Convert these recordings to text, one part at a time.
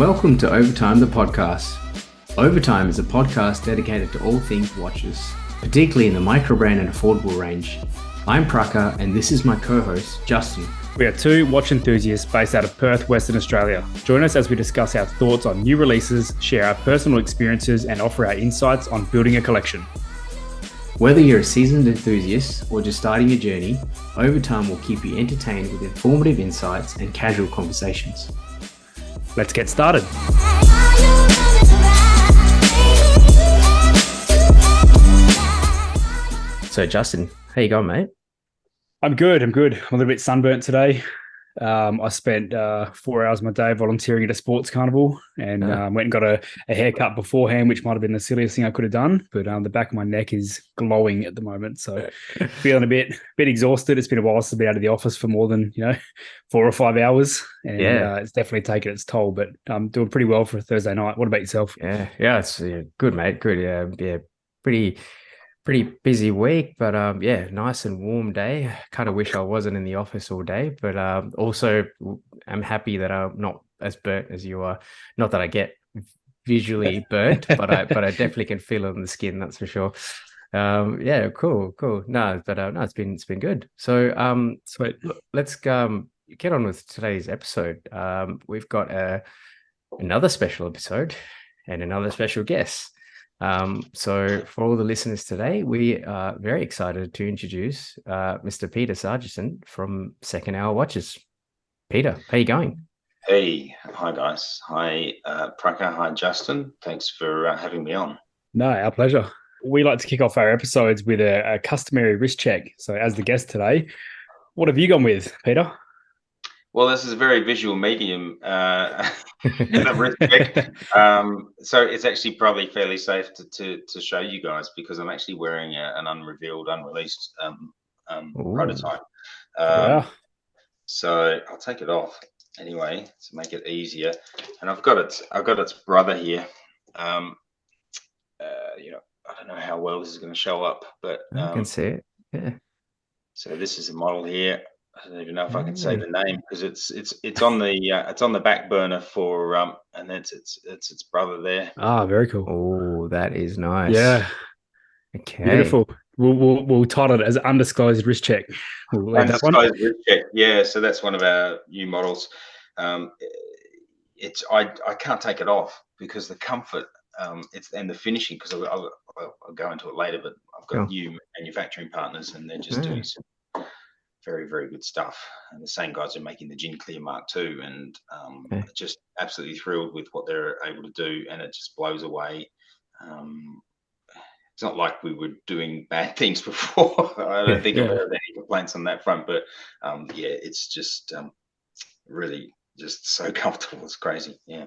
Welcome to OverTime, the podcast. OverTime is a podcast dedicated to all things watches, particularly in the microbrand and affordable range. I'm Praka, and this is my co-host, Justin. We are two watch enthusiasts based out of Perth, Western Australia. Join us as we discuss our thoughts on new releases, share our personal experiences, and offer our insights on building a collection. Whether you're a seasoned enthusiast or just starting your journey, OverTime will keep you entertained with informative insights and casual conversations. Let's get started. So Justin, how you going, mate? I'm good. I'm a little bit sunburnt today. I spent 4 hours of my day volunteering at a sports carnival and went and got a haircut beforehand, which might have been the silliest thing I could have done. But the back of my neck is glowing at the moment. So feeling a bit exhausted. It's been a while since I've been out of the office for more than 4 or 5 hours. And it's definitely taken its toll, but I'm doing pretty well for a Thursday night. What about yourself? Yeah, it's good, mate. Good. Yeah. Pretty busy week, but nice and warm day. Kind of wish I wasn't in the office all day, but also I'm happy that I'm not as burnt as you are. Not that I get visually burnt, but I definitely can feel it on the skin. That's for sure. Cool. No, it's been good. So sweet. Let's get on with today's episode. We've got another special episode and another special guest. So for all the listeners today, we are very excited to introduce Mr. Peter Sargison from Second Hour Watches. Peter, how you going? Hey, hi guys. Hi, Praka. Hi, Justin. Thanks for having me on. No, our pleasure. We like to kick off our episodes with a customary wrist check. So as the guest today, what have you gone with, Peter? Well, this is a very visual medium, the wrist check. So it's actually probably fairly safe to show you guys because I'm actually wearing an unreleased prototype. So I'll take it off anyway to make it easier. And I've got its brother here. I don't know how well this is going to show up, but I can see it. Yeah. So this is a model here. I don't even know if I can say the name because it's on the back burner for and it's its brother there. Ah, very cool. Oh, that is nice. Yeah. Okay. Beautiful. We'll title it as undisclosed wrist check. We'll undisclosed wrist check. Yeah. So that's one of our new models. I can't take it off because the comfort and the finishing because I'll go into it later, but I've got new manufacturing partners and they're just doing some very, very good stuff. And the same guys are making the Gin Clear Mark II and just absolutely thrilled with what they're able to do. And it just blows away. It's not like we were doing bad things before. I don't think I've heard any complaints on that front, but it's just really just so comfortable. It's crazy. Yeah.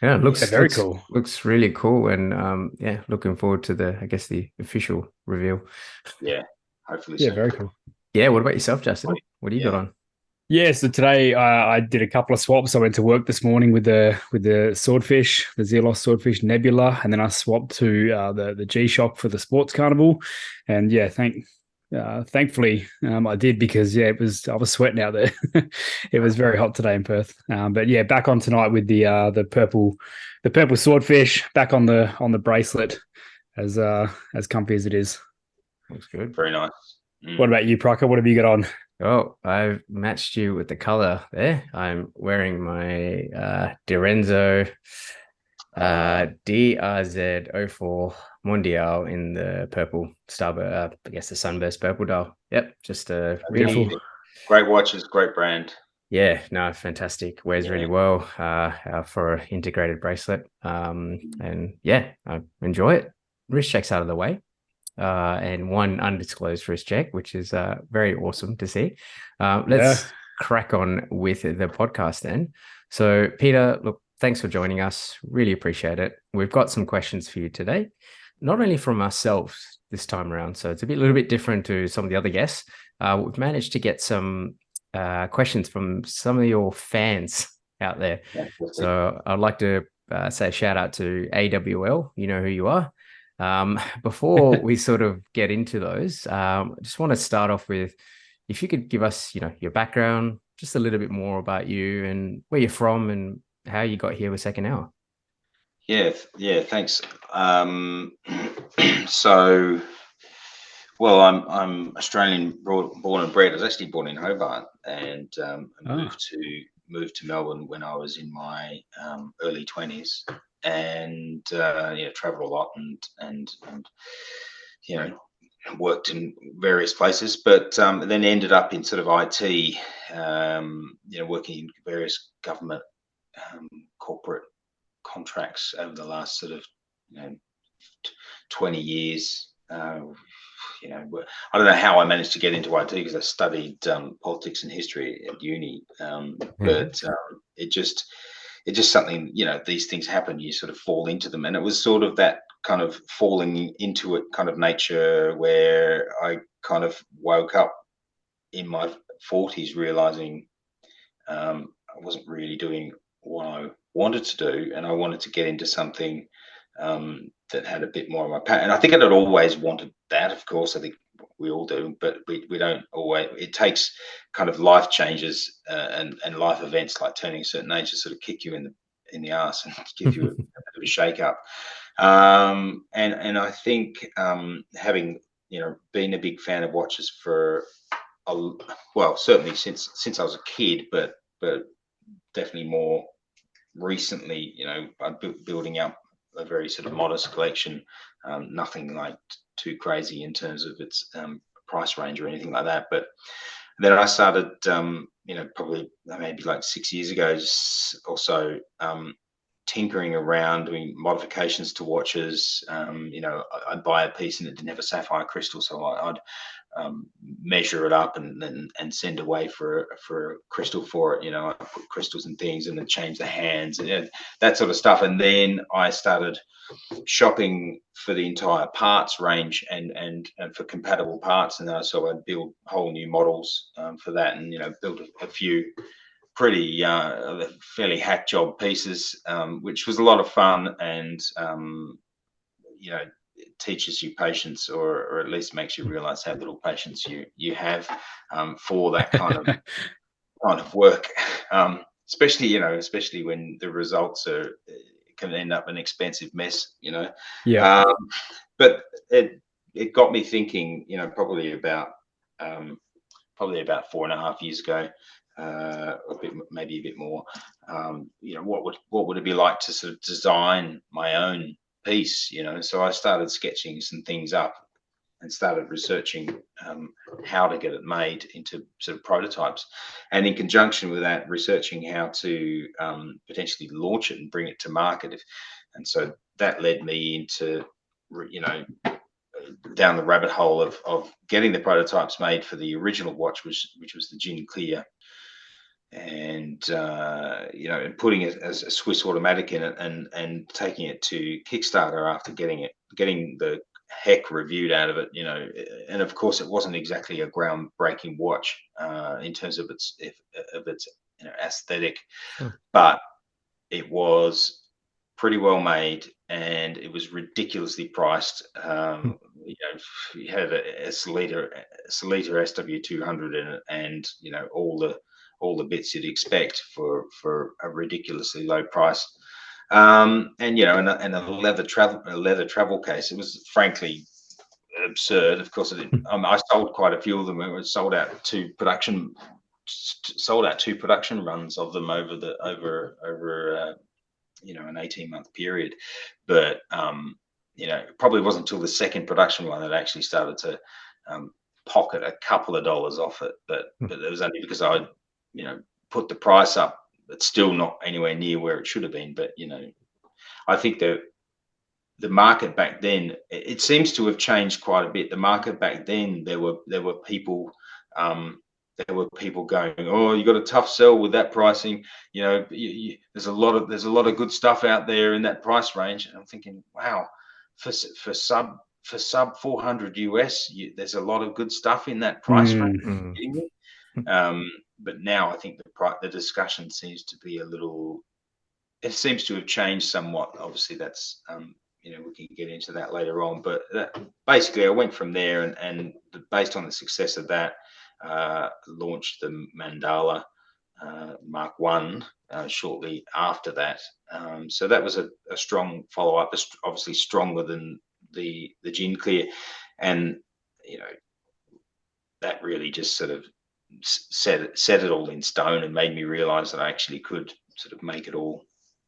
Yeah, it looks very cool. Looks really cool. And looking forward to the official reveal. Yeah. Hopefully. Yeah, so. very cool. Yeah, what about yourself, Justin? What do you got on? Yeah, so today I did a couple of swaps. I went to work this morning with the Swordfish, the Zelos Swordfish Nebula, and then I swapped to the G-Shock for the sports carnival. And thankfully I did because I was sweating out there. It was very hot today in Perth. But back on tonight with the purple Swordfish, back on the bracelet, as comfy as it is. Looks good. Very nice. What about you, Praka? What have you got on? Oh, I've matched you with the color there. I'm wearing my Direnzo DRZ04 Mondial in the purple starboard, the sunburst purple dial. Yep, just a really great watches, great brand. Yeah, no, fantastic. Wears really well for an integrated bracelet. I enjoy it. Wrist check's out of the way. And one undisclosed wrist check, which is very awesome to see. Let's crack on with the podcast then. So, Peter, look, thanks for joining us. Really appreciate it. We've got some questions for you today, not only from ourselves this time around. So it's a little bit different to some of the other guests. We've managed to get some questions from some of your fans out there. So I'd like to say a shout out to AWL. You know who you are. Before we sort of get into those, I just want to start off with, if you could give us, your background, just a little bit more about you and where you're from and how you got here with Second Hour. Yeah, thanks. So, well, I'm Australian born and bred. I was actually born in Hobart, and moved to Melbourne when I was in my early 20s, and traveled a lot and worked in various places, but then ended up in sort of IT, working in various government corporate contracts over the last sort of 20 years. I don't know how I managed to get into IT, because I studied politics and history at uni, but it just something, these things happen, you sort of fall into them, and it was sort of that kind of falling into it kind of nature where I kind of woke up in my 40s realizing I wasn't really doing what I wanted to do, and I wanted to get into something that had a bit more of my passion. And I think I'd always wanted that, of course. I think we all do, but we don't always. It takes kind of life changes and life events like turning a certain age to sort of kick you in the ass and give you a bit of a shake up. And I think having been a big fan of watches for certainly since I was a kid, but definitely more recently, I'm building up a very sort of modest collection, nothing like too crazy in terms of its price range or anything like that. But then I started, probably maybe like 6 years ago or so, tinkering around, doing modifications to watches. I'd buy a piece and it didn't have a sapphire crystal, so I'd measure it up and send away for a crystal for it. I put crystals and things, and then change the hands and that sort of stuff. And then I started shopping for the entire parts range and for compatible parts, and so I'd build whole new models for that, and build a few pretty fairly hack job pieces, which was a lot of fun, and it teaches you patience, or at least makes you realize how little patience you have for that kind of work, especially when the results can end up an expensive mess. But it got me thinking, probably about 4.5 years ago, maybe a bit more. What would it be like to sort of design my own piece? So I started sketching some things up and started researching how to get it made into sort of prototypes, and in conjunction with that, researching how to potentially launch it and bring it to market. And so that led me into down the rabbit hole of getting the prototypes made for the original watch, which was the Gin Clear, and and putting it as a Swiss automatic in it, and taking it to Kickstarter after getting the heck reviewed out of it. And of course it wasn't exactly a groundbreaking watch in terms of its aesthetic, but it was pretty well made, and it was ridiculously priced. You had a Solita SW200 in it, and all the bits you'd expect for a ridiculously low price. And a leather travel case. It was frankly absurd. Of course, I sold quite a few of them. It was sold out two production runs of them over an 18-month period. But it probably wasn't until the second production one that I actually started to pocket a couple of dollars off it. But it was only because I put the price up. It's still not anywhere near where it should have been. But I think the market back then, it seems to have changed quite a bit. The market back then, there were people going, "Oh, you got a tough sell with that pricing. There's a lot of good stuff out there in that price range." And I'm thinking, wow, for sub 400 US, there's a lot of good stuff in that price range. But now I think the discussion seems to be it seems to have changed somewhat. Obviously, that's we can get into that later on. But basically, I went from there, and based on the success of that, launched the Mandala Mark 1 shortly after that. So that was a strong follow-up, obviously stronger than the Gin Clear, and that really just sort of set it all in stone and made me realize that I actually could sort of make it all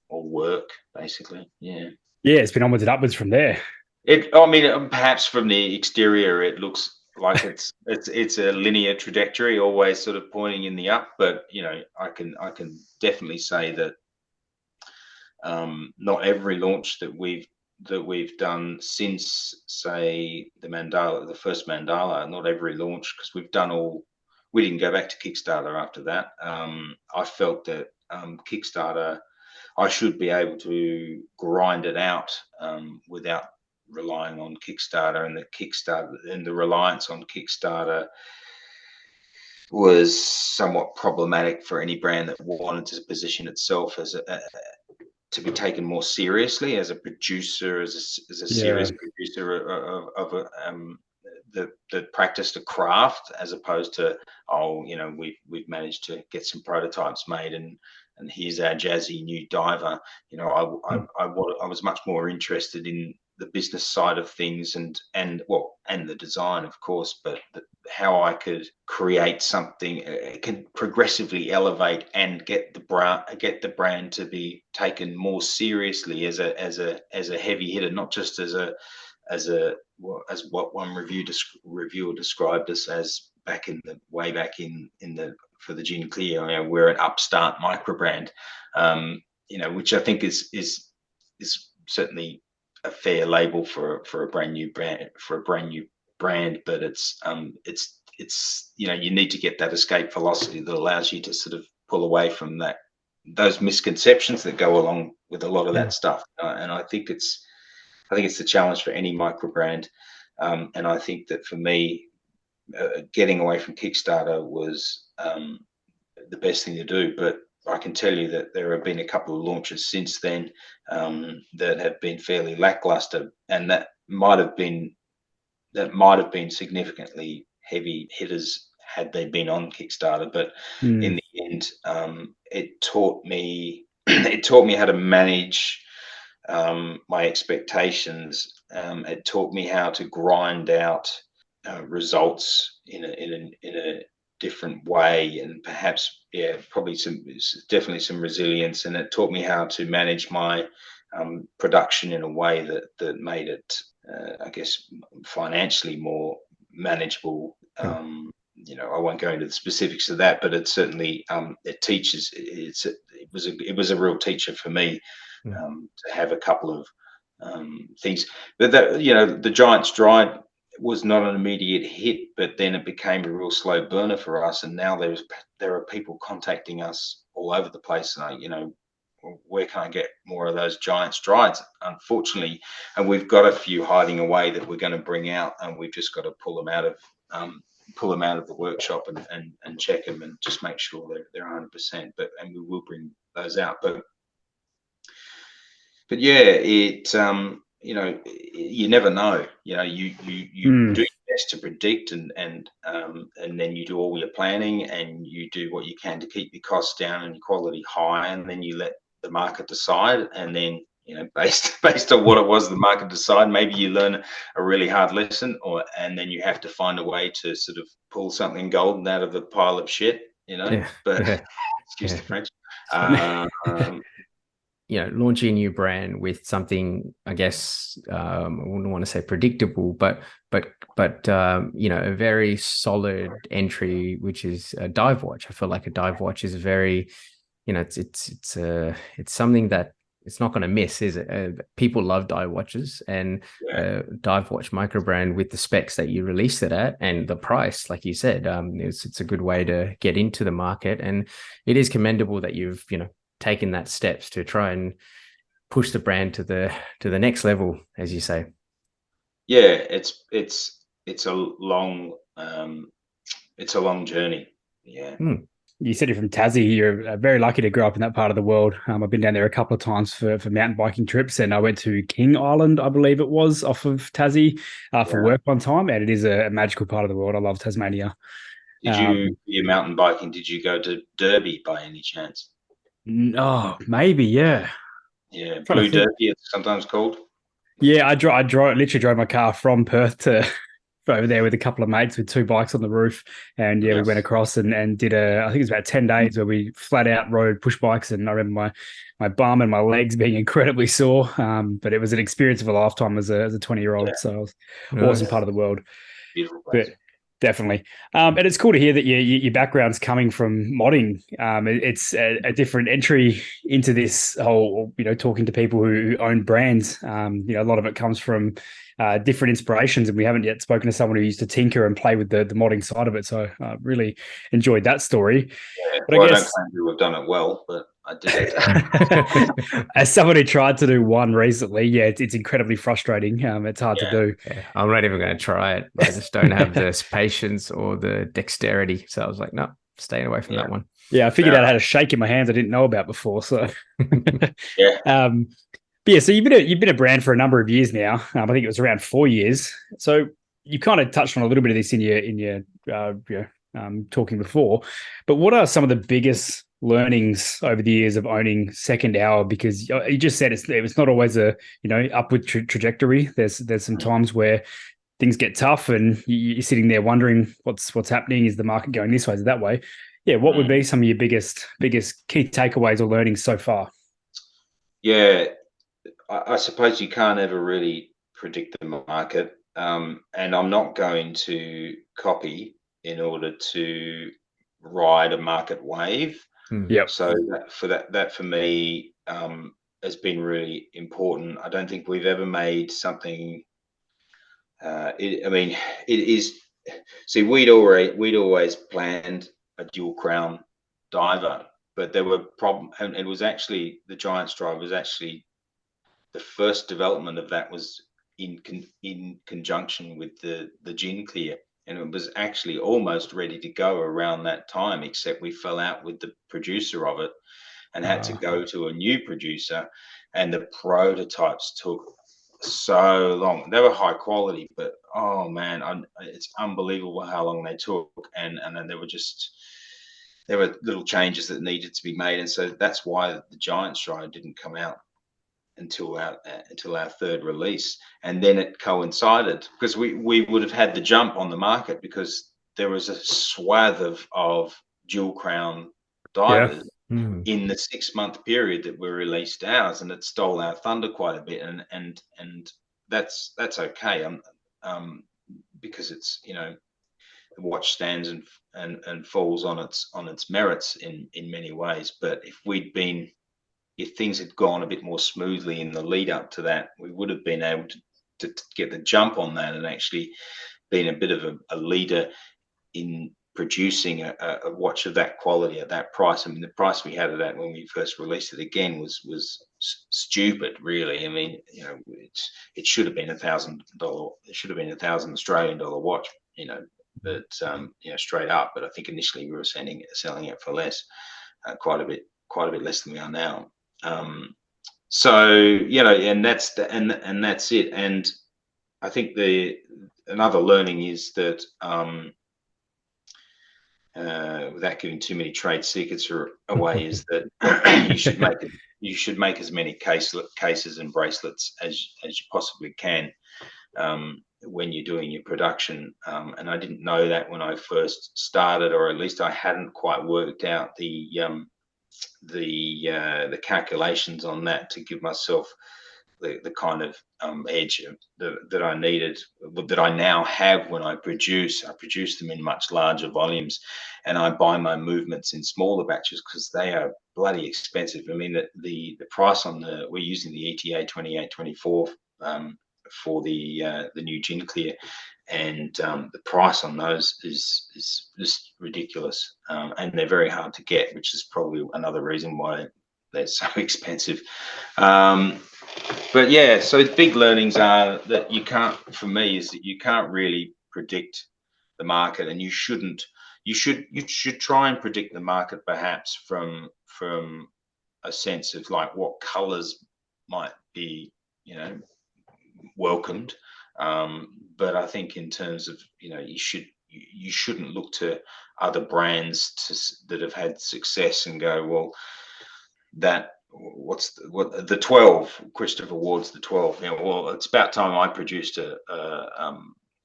work, basically. Yeah, it's been onwards and upwards from there. I mean, perhaps from the exterior it looks like it's a linear trajectory, always sort of pointing in the up, but I can definitely say that not every launch that we've done since, say, the first Mandala, not every launch, because we didn't go back to Kickstarter after that. I felt that Kickstarter, I should be able to grind it out without relying on Kickstarter, and the reliance on Kickstarter was somewhat problematic for any brand that wanted to position itself as to be taken more seriously as a producer, as a serious producer of that practiced a craft, as opposed to we've managed to get some prototypes made and here's our jazzy new diver. I was much more interested in the business side of things and the design, of course, but how I could create something, can progressively elevate and get the brand to be taken more seriously as a heavy hitter, not just as what one reviewer described us as way back in for the Gin Clear. We're an upstart microbrand, which I think is certainly a fair label for a brand new brand, but it's you need to get that escape velocity that allows you to sort of pull away from those misconceptions that go along with a lot of that stuff, and I think it's the challenge for any micro brand, and I think that for me, getting away from Kickstarter was the best thing to do. But I can tell you that there have been a couple of launches since then that have been fairly lackluster, and that might have been significantly heavy hitters had they been on Kickstarter. But in the end, it taught me how to manage my expectations. It taught me how to grind out results in a different way, and perhaps definitely some resilience. And it taught me how to manage my production in a way that made it, I guess, financially more manageable. I won't go into the specifics of that, but it certainly it teaches. It was a real teacher for me to have a couple of things. But the Giant Stride was not an immediate hit, but then it became a real slow burner for us. And now there are people contacting us all over the place, and where can I get more of those Giant Strides? Unfortunately, and we've got a few hiding away that we're going to bring out, and we've just got to pull them out of the workshop and check them and just make sure they're 100%. And we will bring those out. But yeah, you never know. You do your best to predict, and then you do all your planning, and you do what you can to keep your costs down and your quality high, and then you let the market decide. And then based on what it was the market decide, maybe you learn a really hard lesson, and then you have to find a way to sort of pull something golden out of a pile of shit. Excuse the French. Launching a new brand with something, I guess, I wouldn't want to say predictable, but a very solid entry, which is a dive watch. I feel like a dive watch is very, it's something that it's not going to miss, is it? People love dive watches, and dive watch micro brand with the specs that you released it at and the price, like you said, it's a good way to get into the market, and it is commendable that you've taken that steps to try and push the brand to the next level, as you say. Yeah, it's a long journey. Yeah. You said you're from Tassie. You're very lucky to grow up in that part of the world. I've been down there a couple of times for mountain biking trips, and I went to King Island, I believe it was, off of Tassie for work one time, and it is a magical part of the world. I love Tasmania. Did you, your mountain biking, did you go to Derby by any chance? Oh, maybe, yeah. Yeah, Blue Derby, it's sometimes called. Yeah, I literally drove my car from Perth to over there with a couple of mates with 2 bikes on the roof. And yeah, we went across and did I think it was about 10 days where we flat out rode push bikes. And I remember my bum and my legs being incredibly sore. But it was an experience of a lifetime as a 20-year-old. So it was an awesome part of the world. Beautiful place. But definitely. And it's cool to hear that your background's coming from modding. It's a different entry into this whole, talking to people who own brands. A lot of it comes from different inspirations, and we haven't yet spoken to someone who used to tinker and play with the modding side of it. So I really enjoyed that story. Yeah, but I don't claim to have done it well, but I did it. As someone who tried to do one recently, yeah, it's incredibly frustrating. It's hard to do. Yeah, I'm not even going to try it. I just don't have the patience or the dexterity. So I was like, no, staying away from that one. Yeah, I figured out how to shake in my hands I didn't know about before. So yeah. But yeah, so you've been a brand for a number of years now. I think it was around 4 years. So you kind of touched on a little bit of this in your talking before. But what are some of the biggest learnings over the years of owning Second Hour? Because you just said it's not always a upward trajectory. There's some times where things get tough, and you're sitting there wondering what's happening. Is the market going this way? Is it that way? Yeah. What would be some of your biggest key takeaways or learnings so far? Yeah. I suppose you can't ever really predict the market, and I'm not going to copy in order to ride a market wave. Yep. So that for me has been really important. I don't think we've ever made something. It is. See, we'd always planned a dual crown diver, but there were problems, and it was actually the Giants drive was actually. The first development of that was in conjunction with the Gin Clear, and it was actually almost ready to go around that time, except we fell out with the producer of it and had to go to a new producer, and the prototypes took so long. They were high quality, but oh man, it's unbelievable how long they took, and then there were little changes that needed to be made, and so that's why the Giant Stride didn't come out until our third release. And then it coincided because we would have had the jump on the market because there was a swath of dual crown divers in the 6-month period that we released ours, and it stole our thunder quite a bit, and that's okay, because it's the watch stands and falls on its merits in many ways. But if things had gone a bit more smoothly in the lead up to that, we would have been able to get the jump on that and actually been a bit of a leader in producing a watch of that quality at that price. I mean, the price we had it at when we first released it again was stupid, really. I mean, it should have been $1,000. It should have been $1,000 Australian dollar watch, but straight up. But I think initially we were selling it for less, quite a bit less than we are now. And that's it. And I think another learning is that without giving too many trade secrets away, is that you should make as many cases and bracelets as you possibly can when you're doing your production. And I didn't know that when I first started, or at least I hadn't quite worked out the calculations on that to give myself the kind of edge that I needed, that I now have when I produce. I produce them in much larger volumes, and I buy my movements in smaller batches because they are bloody expensive. I mean, the price on we're using the ETA 2824 for the new Gin Clear, and the price on those is just ridiculous, and they're very hard to get, which is probably another reason why they're so expensive. But yeah, so the big learnings are that you can't really predict the market, and you should try and predict the market perhaps from a sense of like what colors might be welcomed. But I think in terms of you you shouldn't look to other brands that have had success and go, well, that what the 12 Christopher Ward's the 12. Well, it's about time I produced a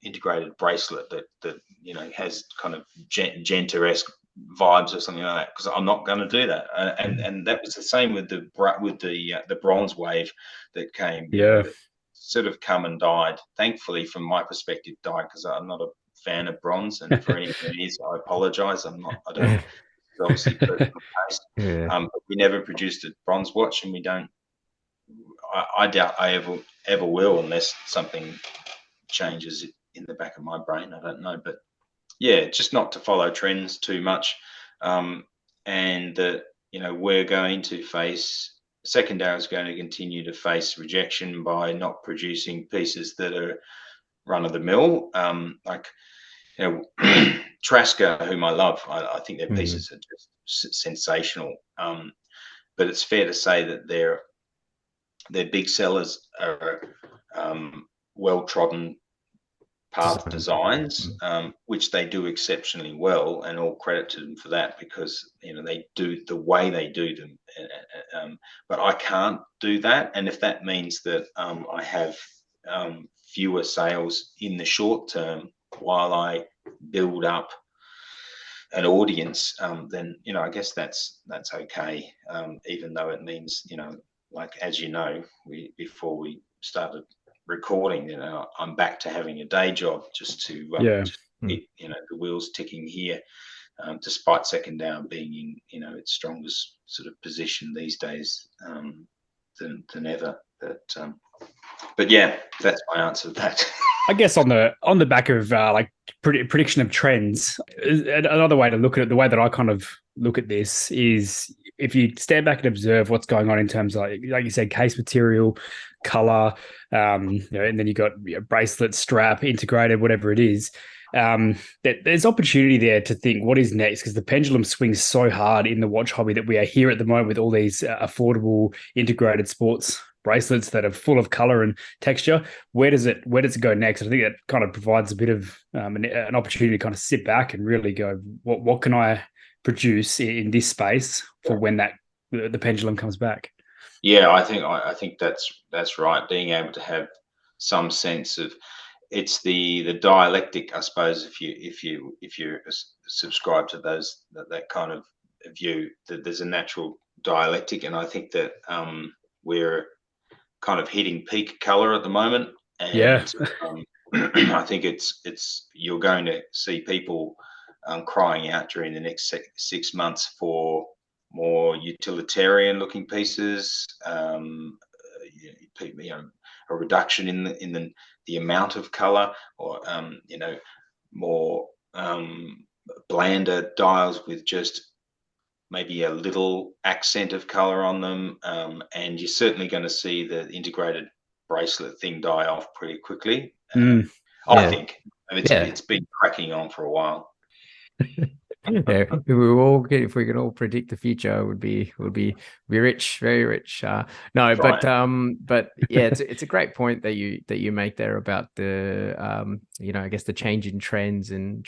integrated bracelet that has kind of Genta-esque vibes or something like that, because I'm not going to do that. And that was the same with the bronze wave that came. Yeah. Sort of come and died. Thankfully, from my perspective, died, because I'm not a fan of bronze. And for anyone who is, I apologise. I don't. Obviously, personal taste. But we never produced a bronze watch, and we don't. I doubt I ever will, unless something changes in the back of my brain. I don't know, but yeah, just not to follow trends too much, and that we're going to face. Secondary is going to continue to face rejection by not producing pieces that are run of the mill, like Traska, whom I love. I think their pieces are just sensational. But it's fair to say that their big sellers are well-trodden path designs, which they do exceptionally well, and all credit to them for that, because they do the way they do them. But I can't do that, and if that means that I have fewer sales in the short term while I build up an audience, then I guess that's okay. Even though it means like, as before we started recording, I'm back to having a day job just to keep the wheels ticking here, despite Secondary being in its strongest sort of position these days than ever. But yeah, that's my answer to that. I guess on the back of like prediction of trends, another way to look at it, the way that I kind of look at this is, if you stand back and observe what's going on in terms of, like you said, case material, color, and then you got bracelet, strap, integrated, whatever it is. There's opportunity there to think what is next, because the pendulum swings so hard in the watch hobby that we are here at the moment with all these affordable integrated sports bracelets that are full of color and texture. Where does it go next? I think that kind of provides a bit of an opportunity to kind of sit back and really go, what can I produce in this space for when the pendulum comes back? Yeah, I think that's right. Being able to have some sense of, it's the dialectic, I suppose, if you subscribe to that kind of view, that there's a natural dialectic, and I think that we're kind of hitting peak color at the moment, and I think it's you're going to see people crying out during the next 6 months for more utilitarian looking pieces, a reduction in the amount of color, or more blander dials with just maybe a little accent of color on them, and you're certainly going to see the integrated bracelet thing die off pretty quickly. I think it's been cracking on for a while. Yeah, if we can all predict the future, it would be rich, very rich. No, right. But yeah, it's a great point that you make there about the I guess the change in trends, and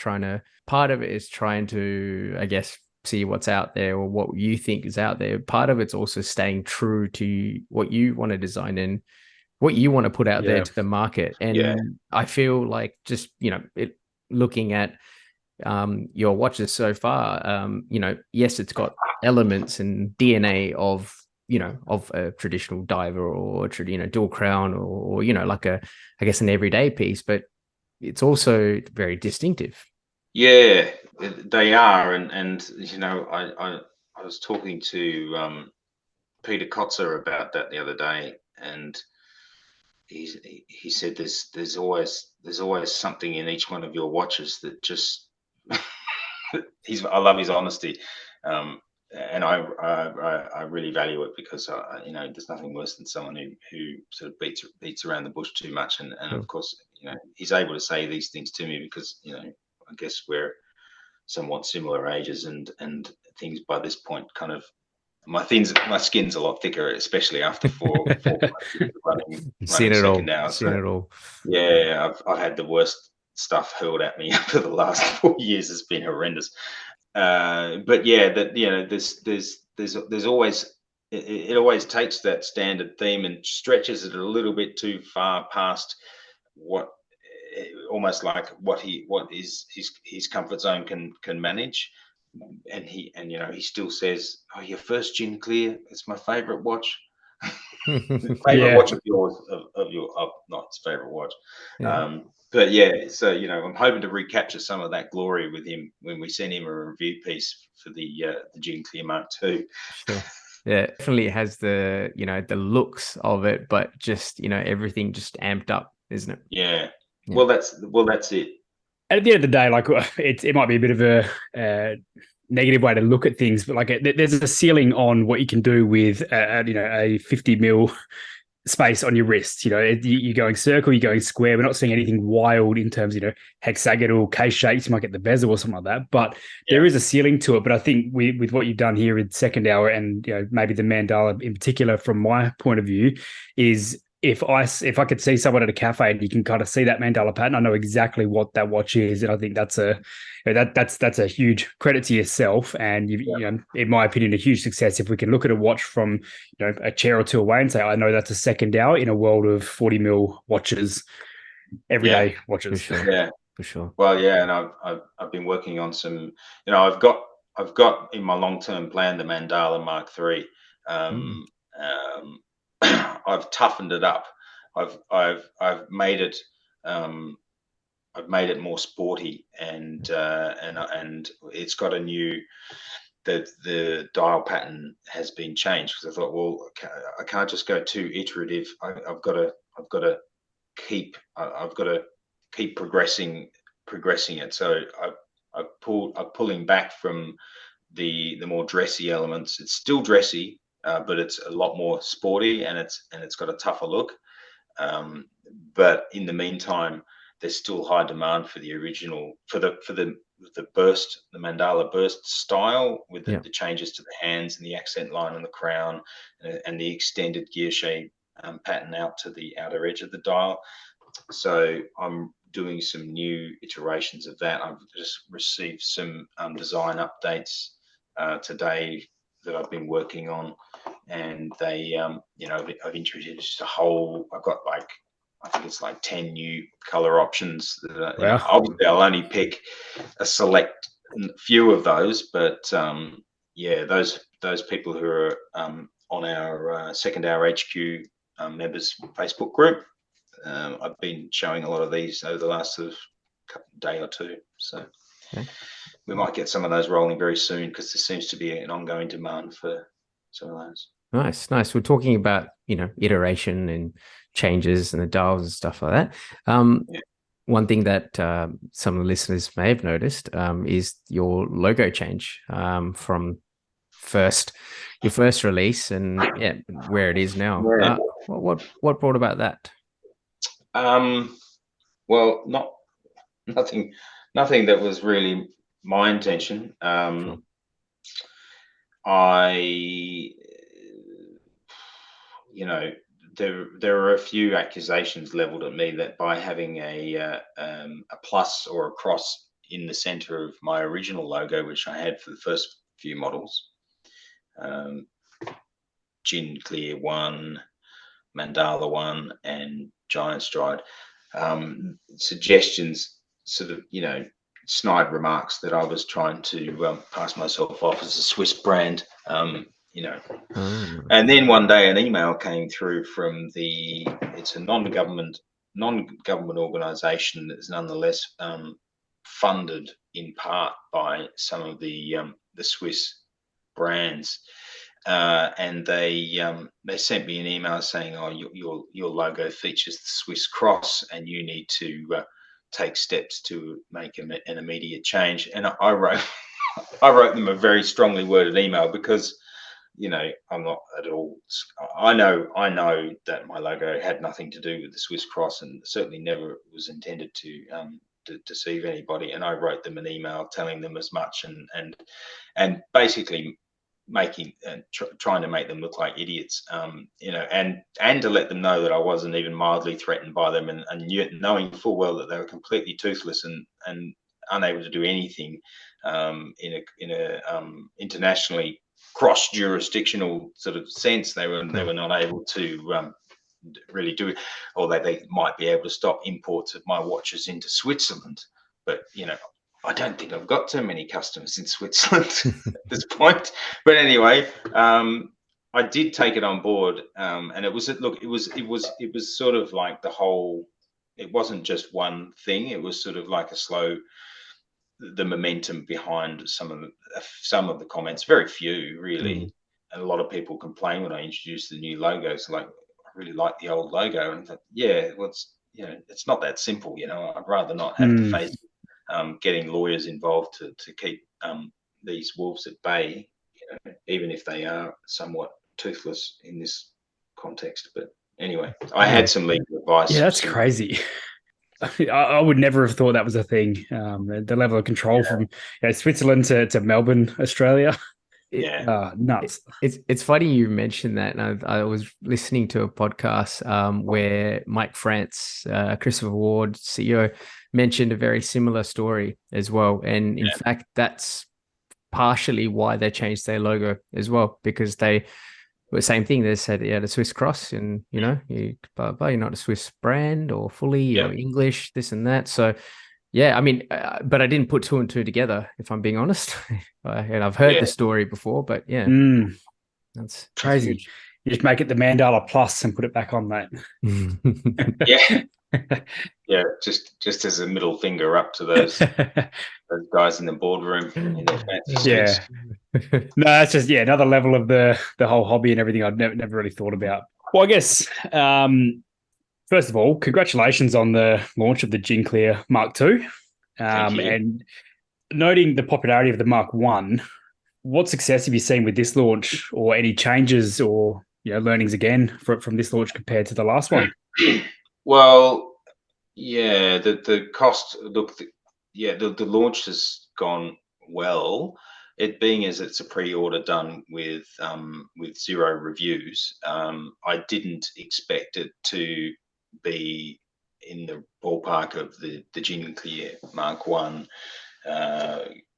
part of it is trying to, I guess, see what's out there or what you think is out there. Part of it's also staying true to what you want to design and what you want to put out there to the market. And I feel like just looking at your watches so far, yes, it's got elements and DNA of a traditional diver or dual crown, or like I guess an everyday piece, but it's also very distinctive. Yeah, they are, and I was talking to Peter Kotzer about that the other day, and he said there's always something in each one of your watches that just I love his honesty, and I really value it, because there's nothing worse than someone who sort of beats around the bush too much, and of course he's able to say these things to me because I guess we're somewhat similar ages, and things by this point kind of my skin's a lot thicker, especially after four running seen it all now. Seen it all. Yeah, I've had the worst stuff hurled at me for the last 4 years has been horrendous. But yeah, that there's always it always takes that standard theme and stretches it a little bit too far past what almost like what is his comfort zone can manage. And he still says, "Oh, your first gin clear, it's my favorite watch." Favorite watch of yours, not his favorite watch. But yeah, so I'm hoping to recapture some of that glory with him when we send him a review piece for the Gin Clear Mark II. Sure. Yeah, definitely has the the looks of it, but just everything just amped up, isn't it? Yeah. Well, that's it. And at the end of the day, like it might be a bit of a negative way to look at things, but like there's a ceiling on what you can do with a 50 mil space on your wrist. You're going circle, you're going square. We're not seeing anything wild in terms of hexagonal case shapes. You might get the bezel or something like that, but there is a ceiling to it. But I think with what you've done here in second hour, and maybe the mandala in particular, from my point of view, is if I could see someone at a cafe and you can kind of see that mandala pattern, I know exactly what that watch is, and I think that's a huge credit to yourself, and in my opinion, a huge success if we can look at a watch from a chair or two away and say, I know that's a second hour in a world of 40 mil watches, everyday watches. For sure. Yeah, for sure. Well, yeah, and I've been working on some. I've got in my long-term plan the Mandala Mark III. I've toughened it up. I've made it. I've made it more sporty, and it's got a new. The dial pattern has been changed because I thought, well, I can't just go too iterative. I've got to keep progressing it. So I'm pulling back from the more dressy elements. It's still dressy, but it's a lot more sporty, and it's got a tougher look. But in the meantime, there's still high demand for the original, for the burst, the mandala burst style, with the changes to the hands and the accent line on the crown, and the extended gear shape pattern out to the outer edge of the dial. So I'm doing some new iterations of that. I've just received some design updates today that I've been working on, and they, I've introduced a whole. I've got I think it's 10 new color options. Obviously, I'll only pick a select few of those, but those people who are on our Second Hour HQ members Facebook group, I've been showing a lot of these over the last day or two. So we might get some of those rolling very soon, because there seems to be an ongoing demand for some of those. Nice. We're talking about iteration and changes and the dials and stuff like that. One thing that some of the listeners may have noticed is your logo change from your first release and where it is now. What brought about that? Well, nothing that was really my intention. Sure. There are a few accusations leveled at me that by having a plus or a cross in the center of my original logo, which I had for the first few models, Gin Clear 1, Mandala 1, and Giant Stride, suggestions, sort of, snide remarks that I was trying to pass myself off as a Swiss brand. And then one day an email came through from it's a non-government organization that is nonetheless funded in part by some of the Swiss brands, and they sent me an email saying, "Oh, your logo features the Swiss cross, and you need to take steps to make an immediate change." And I wrote them a very strongly worded email, because I'm not at all. I know that my logo had nothing to do with the Swiss cross, and certainly never was intended to deceive anybody. And I wrote them an email telling them as much, and basically making and trying to make them look like idiots, and to let them know that I wasn't even mildly threatened by them, and knowing full well that they were completely toothless and unable to do anything in a internationally cross-jurisdictional sort of sense. They were not able to really do it, or they might be able to stop imports of my watches into Switzerland. But I don't think I've got too many customers in Switzerland at this point. But anyway, I did take it on board, and it was sort of like the whole. It wasn't just one thing. It was sort of like the momentum behind some of the comments. Very few, really, and a lot of people complain when I introduced the new logos. Like, I really like the old logo, and I thought, yeah, well, it's not that simple. I'd rather not have to face getting lawyers involved to keep these wolves at bay, even if they are somewhat toothless in this context. But anyway, I had some legal advice. Yeah, that's crazy. I would never have thought that was a thing. The level of control from Switzerland to Melbourne, Australia. Nuts. It's funny you mentioned that. And I was listening to a podcast where Mike France, Christopher Ward, CEO, mentioned a very similar story as well. And in fact, that's partially why they changed their logo as well, because they were the same thing. They said, the Swiss cross, and you're not a Swiss brand or fully or English, this and that. So yeah, I mean, but I didn't put two and two together, if I'm being honest. And I've heard the story before, but that's crazy. You just make it the Mandala Plus and put it back on that. Just as a middle finger up to those guys in the boardroom in their fancy suits. No, that's just another level of the whole hobby and everything I'd never really thought about. Well, I guess first of all, congratulations on the launch of the Gin Clear Mark II. And noting the popularity of the Mark I, what success have you seen with this launch, or any changes or learnings again from this launch compared to the last one? Well, the cost. Look, the launch has gone well. It being as it's a pre-order done with 0 reviews, I didn't expect it to be in the ballpark of the Gin Clear Mark I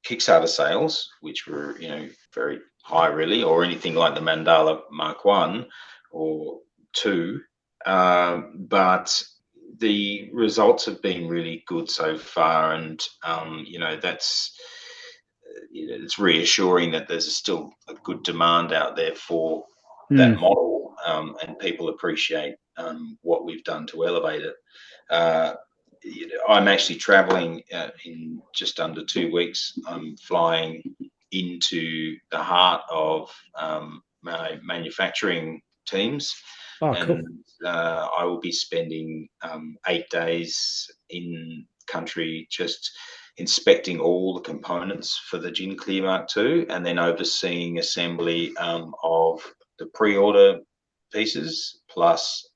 Kickstarter sales, which were very high, really, or anything like the Mandala Mark I or II. But the results have been really good so far, and that's it's reassuring that there's still a good demand out there for that model, and people appreciate what we've done to elevate it. I'm actually traveling in just under 2 weeks. I'm flying into the heart of my manufacturing teams. Cool. I will be spending 8 days in country just inspecting all the components for the Gin Clear Mark II, and then overseeing assembly of the pre-order pieces, plus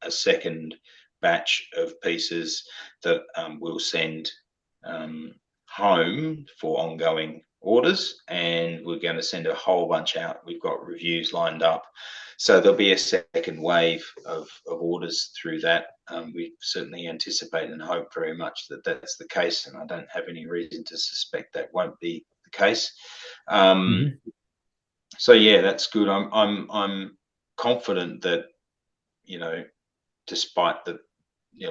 a second batch of pieces that we'll send home for ongoing orders, and we're going to send a whole bunch out. We've got reviews lined up, so there'll be a second wave of orders through that. We certainly anticipate and hope very much that that's the case, and I don't have any reason to suspect that won't be the case. So that's good. I'm confident that despite the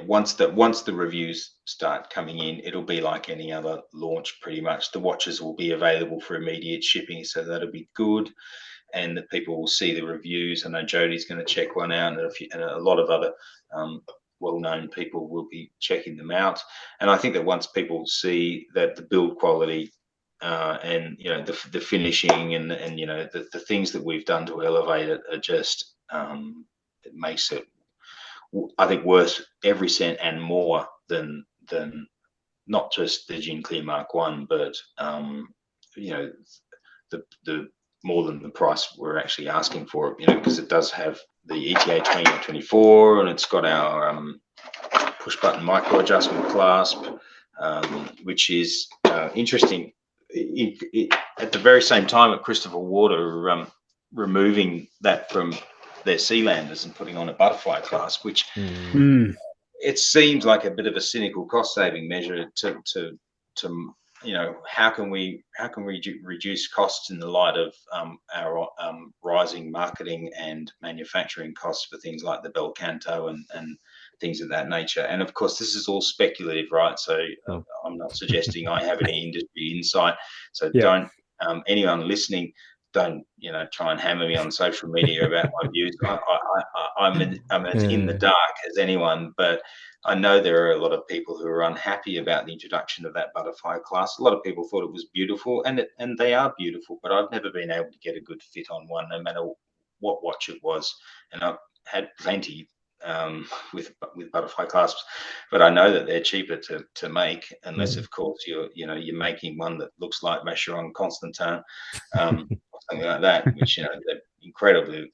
once the reviews start coming in, it'll be like any other launch pretty much. The watches will be available for immediate shipping, so that'll be good, and that people will see the reviews. I know Jodie's going to check one out, and a lot of other well-known people will be checking them out. And I think that once people see that the build quality and the finishing and the things that we've done to elevate it are just it makes it, I think, worth every cent and more than not just the Gin Clear Mark I, but the more than the price we're actually asking for it, because it does have the ETA 2024, and it's got our push button micro adjustment clasp, which is interesting at the very same time at Christopher Ward are removing that from their Sealanders and putting on a butterfly clasp, which it seems like a bit of a cynical cost-saving measure to how can we reduce costs in the light of our rising marketing and manufacturing costs for things like the Bel Canto and things of that nature. And of course, this is all speculative, right? So I'm not suggesting I have any industry insight. So don't anyone listening, don't try and hammer me on social media about my views. I'm as in the dark as anyone, but I know there are a lot of people who are unhappy about the introduction of that butterfly class. A lot of people thought it was beautiful, and they are beautiful, but I've never been able to get a good fit on one, no matter what watch it was. And I've had plenty with butterfly clasps, but I know that they're cheaper to make, unless of course you're making one that looks like Vacheron Constantin, something like that, which they're incredibly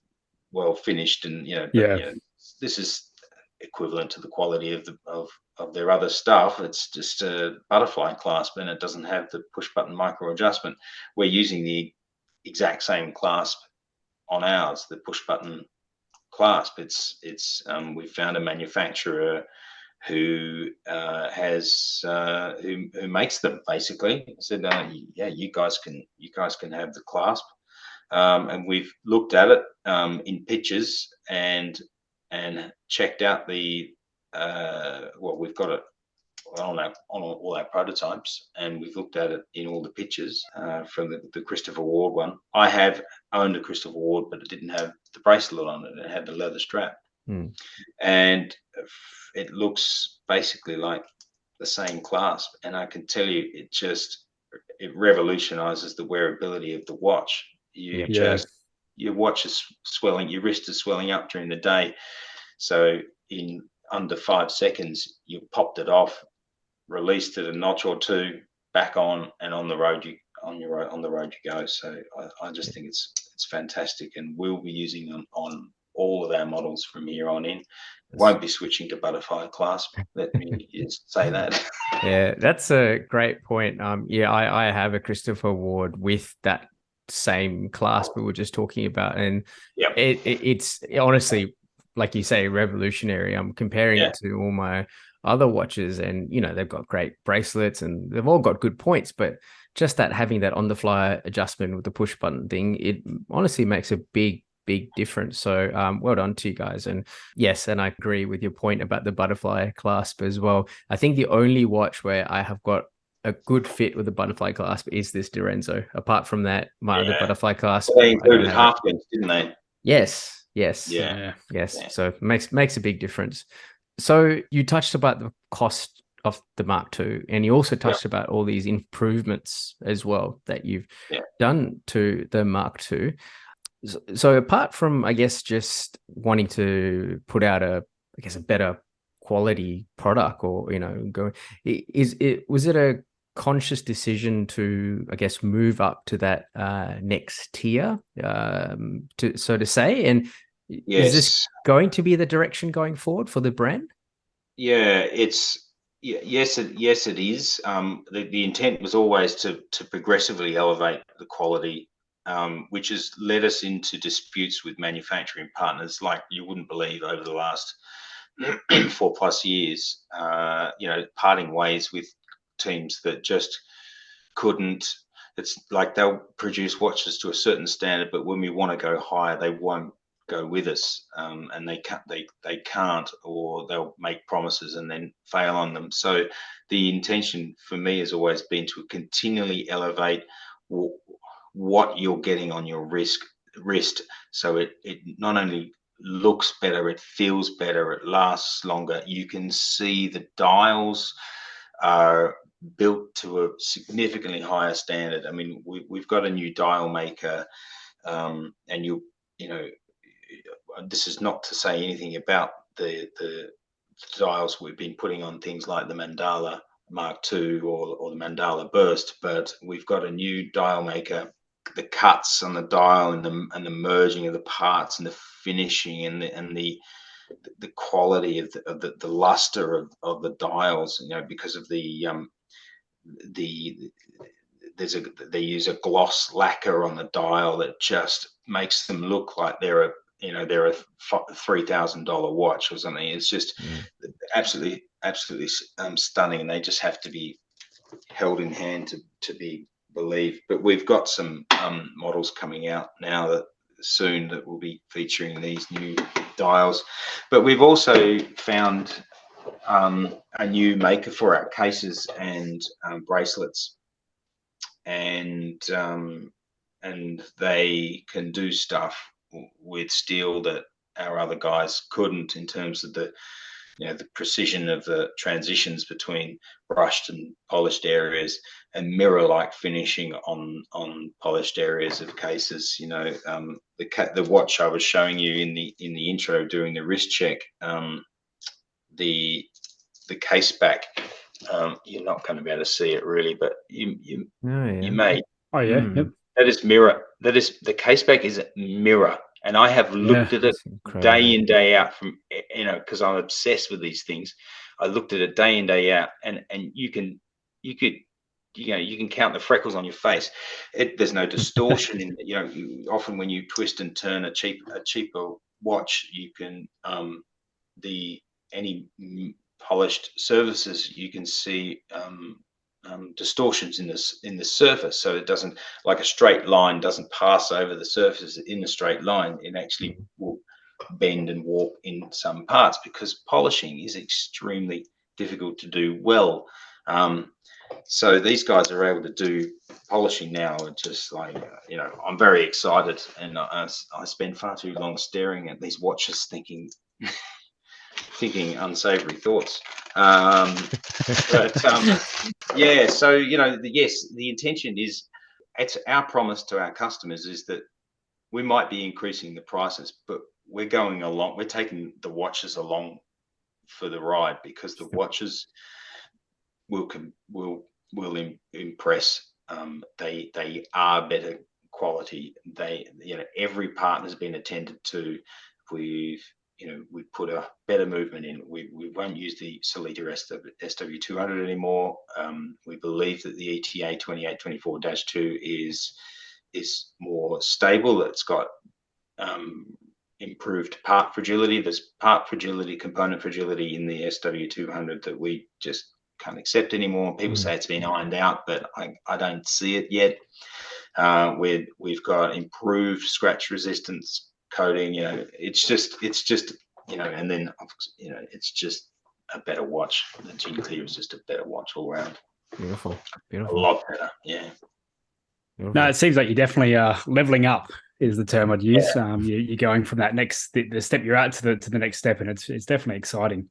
well finished, and this is equivalent to the quality of their other stuff. It's just a butterfly clasp, and it doesn't have the push button micro adjustment. We're using the exact same clasp on ours, the push button clasp. We found a manufacturer who who makes them, basically. I said, you guys can have the clasp, and we've looked at it in pictures and checked out the we've got it on all our prototypes, and we've looked at it in all the pictures from the Christopher Ward one. I have owned a Christopher Ward, but it didn't have the bracelet on it. It had the leather strap, and it looks basically like the same clasp. And I can tell you, it revolutionizes the wearability of the watch. Your watch is swelling, your wrist is swelling up during the day. So in under 5 seconds, you popped it off, released it a notch or two, back on, and on the road you go. So I just think it's fantastic, and we'll be using them on all of our models from here on in. Won't be switching to butterfly clasp. Let me just say that. Yeah, that's a great point. I have a Christopher Ward with that same clasp we were just talking about, and it's honestly, like you say, revolutionary. I'm comparing it to all my other watches, and they've got great bracelets and they've all got good points, but just that having that on the fly adjustment with the push button thing, it honestly makes a big difference. So well done to you guys. And yes, and I agree with your point about the butterfly clasp as well. I think the only watch where I have got a good fit with the butterfly clasp is this Direnzo. Apart from that, my other butterfly clasp, they included half links, didn't they? Yes. So it makes a big difference. So you touched about the cost of the Mark II, and you also touched about all these improvements as well that you've done to the Mark II. So apart from, I guess, just wanting to put out a better quality product, or was it a conscious decision to, I guess, move up to that next tier, so to say? And is this going to be the direction going forward for the brand? Yes, it is. The intent was always to progressively elevate the quality, which has led us into disputes with manufacturing partners like you wouldn't believe over the last 4+ years. Parting ways with teams that just couldn't. It's like they'll produce watches to a certain standard, but when we want to go higher, they won't go with us, and they can't, or they'll make promises and then fail on them. So the intention for me has always been to continually elevate what you're getting on your wrist, so it not only looks better, it feels better, it lasts longer. You can see the dials are built to a significantly higher standard. I mean, we've got a new dial maker, and this is not to say anything about the dials we've been putting on things like the Mandala Mark II or the Mandala Burst, but we've got a new dial maker. The cuts on the dial and the merging of the parts and the finishing and the quality of the luster of the dials, because of the they use a gloss lacquer on the dial that just makes them look like they're a $3,000 watch or something. It's just absolutely stunning, and they just have to be held in hand to be believed. But we've got some models coming out now that soon that will be featuring these new dials. But we've also found a new maker for our cases and bracelets, and they can do stuff with steel that our other guys couldn't, in terms of the precision of the transitions between brushed and polished areas, and mirror-like finishing on polished areas of cases. The watch I was showing you in the intro during the wrist check, the case back, you're not going to be able to see it really, but you may. Oh yeah. Yep. That is mirror. That is, the case back is a mirror. And I have looked at it day in, day out, from, because I'm obsessed with these things. I looked at it day in, day out, and you can count the freckles on your face. There's no distortion in it. Often when you twist and turn a cheaper watch, you can any polished surfaces, you can see distortions in the surface, so it doesn't, like a straight line doesn't pass over the surface in a straight line. It actually will bend and warp in some parts, because polishing is extremely difficult to do well. So these guys are able to do polishing now, and just like, I'm very excited, and I spend far too long staring at these watches thinking unsavory thoughts. Yeah, so yes, the intention is, it's our promise to our customers is that we might be increasing the prices, but we're taking the watches along for the ride, because the watches will impress. They are better quality. Every partner's been attended to. We put a better movement in. We won't use the Solita SW200 anymore. We believe that the ETA 2824-2 is more stable. It's got improved part fragility. There's component fragility in the SW200 that we just can't accept anymore. People say it's been ironed out, but I don't see it yet. We've got improved scratch resistance coating. It's just and then it's just a better watch. The Gene Clear is just a better watch all around. Beautiful. A lot better. Yeah. Beautiful. No, it seems like you're definitely leveling up is the term I'd use. You're going from that the step you're at to the next step, and it's definitely exciting.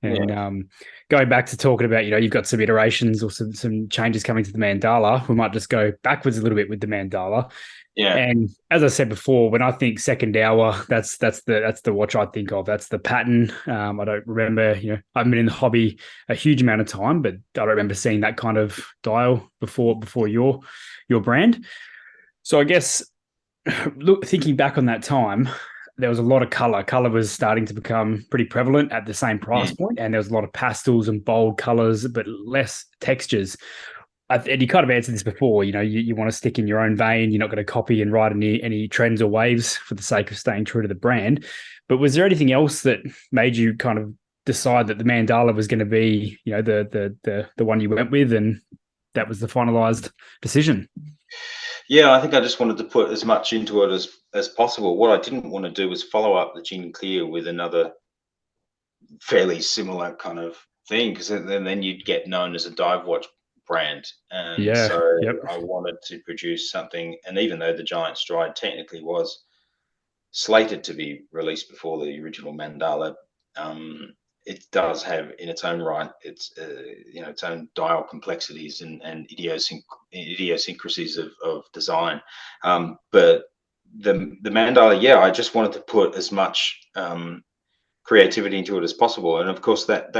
And going back to talking about, you've got some iterations or some changes coming to the Mandala. We might just go backwards a little bit with the Mandala. Yeah. And as I said before, when I think second hour, that's the watch I think of. That's the pattern. I don't remember, I've been in the hobby a huge amount of time, but I don't remember seeing that kind of dial before your brand. So I guess thinking back on that time, there was a lot of color. Color was starting to become pretty prevalent at the same price point, and there was a lot of pastels and bold colors, but less textures. And you kind of answered this before, you want to stick in your own vein. You're not going to copy and ride any trends or waves for the sake of staying true to the brand. But was there anything else that made you kind of decide that the Mandala was going to be, the one you went with, and that was the finalized decision? Yeah, I think I just wanted to put as much into it as possible. What I didn't want to do was follow up the Gene Clear with another fairly similar kind of thing, because then you'd get known as a dive watch brand. And I wanted to produce something, and even though the Giant Stride technically was slated to be released before the original Mandala, it does have in its own right its own dial complexities and idiosyncrasies of design. But the Mandala, I just wanted to put as much creativity into it as possible. And of course that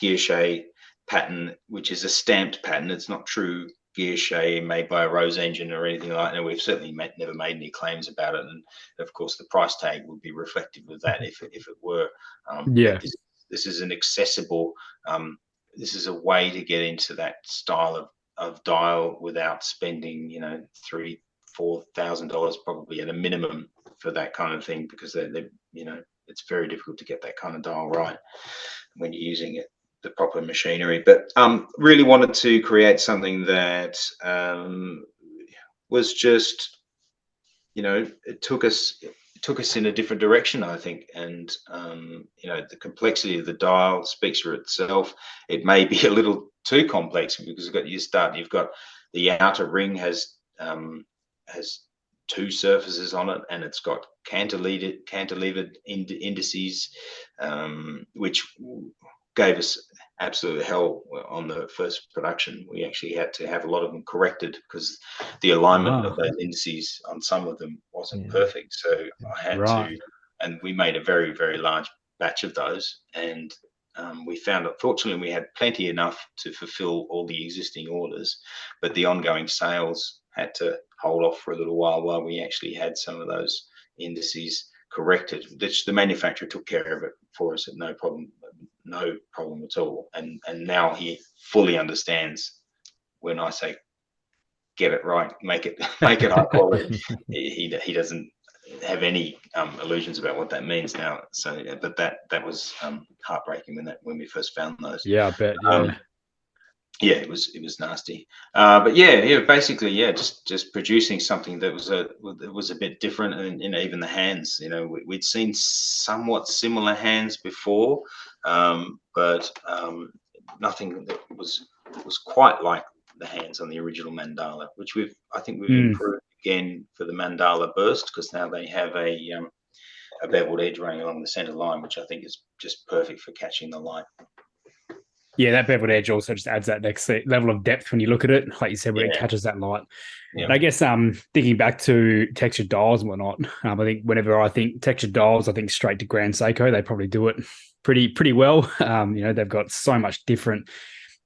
guilloche pattern, which is a stamped pattern, it's not true guilloche made by a Rose engine or anything like that. We've certainly never made any claims about it, and of course the price tag would be reflective of that if it were. This is an accessible. This is a way to get into that style of dial without spending, you know, $3,000-4,000 probably at a minimum for that kind of thing, because they you know, it's very difficult to get that kind of dial right when you're using it, the proper machinery. But really wanted to create something that was just, you know, it took us in a different direction, I think. And you know, the complexity of the dial speaks for itself. It may be a little too complex, because you've got the outer ring has two surfaces on it, and it's got cantilevered indices, which gave us absolute hell on the first production. We actually had to have a lot of them corrected because the alignment of those indices on some of them wasn't perfect. So I had to, and we made a very, very large batch of those, and we found, fortunately, we had plenty enough to fulfill all the existing orders, but the ongoing sales had to hold off for a little while we actually had some of those indices corrected, which the manufacturer took care of it for us at no problem at all. And now he fully understands when I say get it right, make it high quality. he doesn't have any illusions about what that means now. So, but that was heartbreaking when we first found those. Yeah, I bet. Yeah, it was nasty. But yeah, basically, just producing something that was a bit different. And, you know, even the hands, you know, we'd seen somewhat similar hands before, but nothing that was quite like the hands on the original mandala, which I think we've improved again for the mandala burst, because now they have a beveled edge running along the center line, which I think is just perfect for catching the light. Yeah, that beveled edge also just adds that next level of depth when you look at it, like you said, when it catches that light. And I guess thinking back to textured dials and whatnot, I think whenever I think textured dials, I think straight to Grand Seiko. They probably do it pretty well. You know, they've got so much different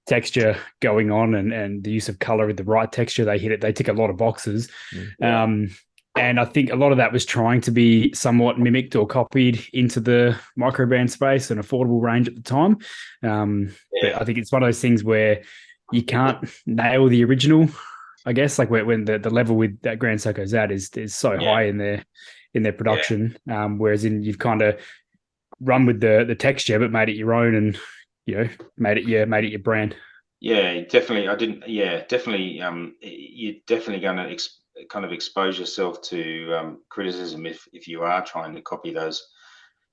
texture going on, and the use of color with the right texture, they hit it. They tick a lot of boxes. And I think a lot of that was trying to be somewhat mimicked or copied into the microbrand space, an affordable range at the time. But I think it's one of those things where you can't nail the original, I guess, like when the level with that Grand Seiko's at is so high in their production. Whereas you've kind of run with the texture, but made it your own, and, you know, made it your brand. Yeah, definitely. Definitely. You're definitely going to kind of expose yourself to criticism if you are trying to copy those.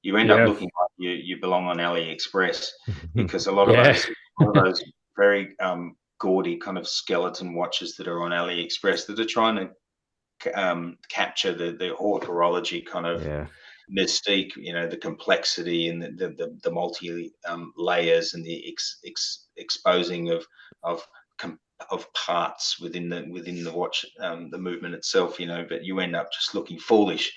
You end up looking like you belong on AliExpress, because a lot of those very gaudy kind of skeleton watches that are on AliExpress that are trying to capture the horology kind of mystique, you know, the complexity and the multi layers, and the exposing of parts within the watch, the movement itself, you know. But you end up just looking foolish.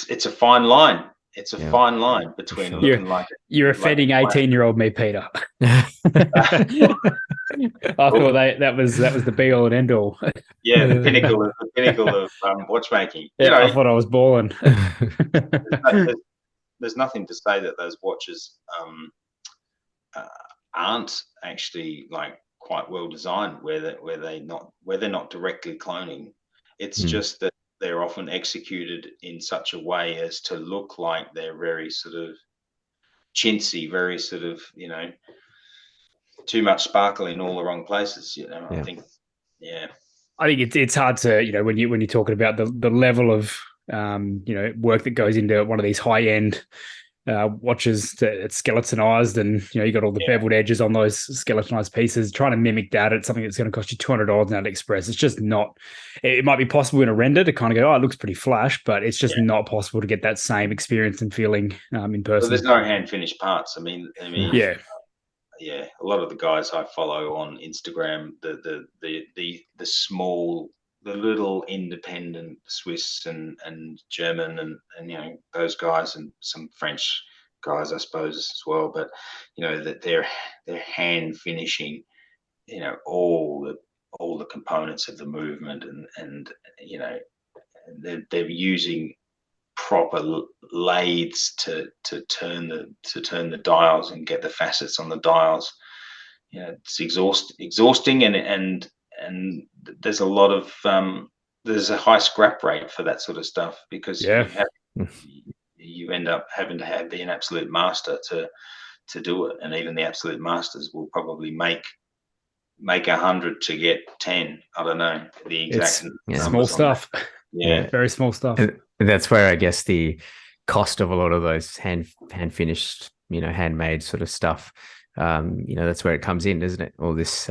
It's a fine line. It's a fine line between looking like you're offending 18-year-old me, Peter. I thought that was the be all and end all. Yeah, the pinnacle of watchmaking. Yeah, you know, I thought I was balling. There's nothing to say that those watches aren't actually like quite well designed, where they're not directly cloning. It's just that they're often executed in such a way as to look like they're very sort of chintzy, very sort of, you know, too much sparkle in all the wrong places, you know. I think it's hard to, you know, when you're talking about the level of you know, work that goes into one of these high end watches that's skeletonized, and, you know, you got all the beveled edges on those skeletonized pieces. Trying to mimic that at something that's going to cost you $200 on AliExpress, it's just not. It might be possible in a render to kind of go, oh, it looks pretty flash, but it's just not possible to get that same experience and feeling in person. Well, there's no hand finished parts. I mean, a lot of the guys I follow on Instagram, the small, the little independent Swiss and German and you know, those guys, and some French guys, I suppose, as well. But, you know, that they're hand finishing, you know, all the components of the movement, and you know, they're using proper lathes to turn the dials and get the facets on the dials. You know, it's exhausting, and there's a lot of there's a high scrap rate for that sort of stuff, because you end up having to be an absolute master to do it, and even the absolute masters will probably make 100 to get 10. I don't know the exact small stuff. Yeah, very small stuff. And that's where I guess the cost of a lot of those hand finished, handmade sort of stuff, that's where it comes in, isn't it? All this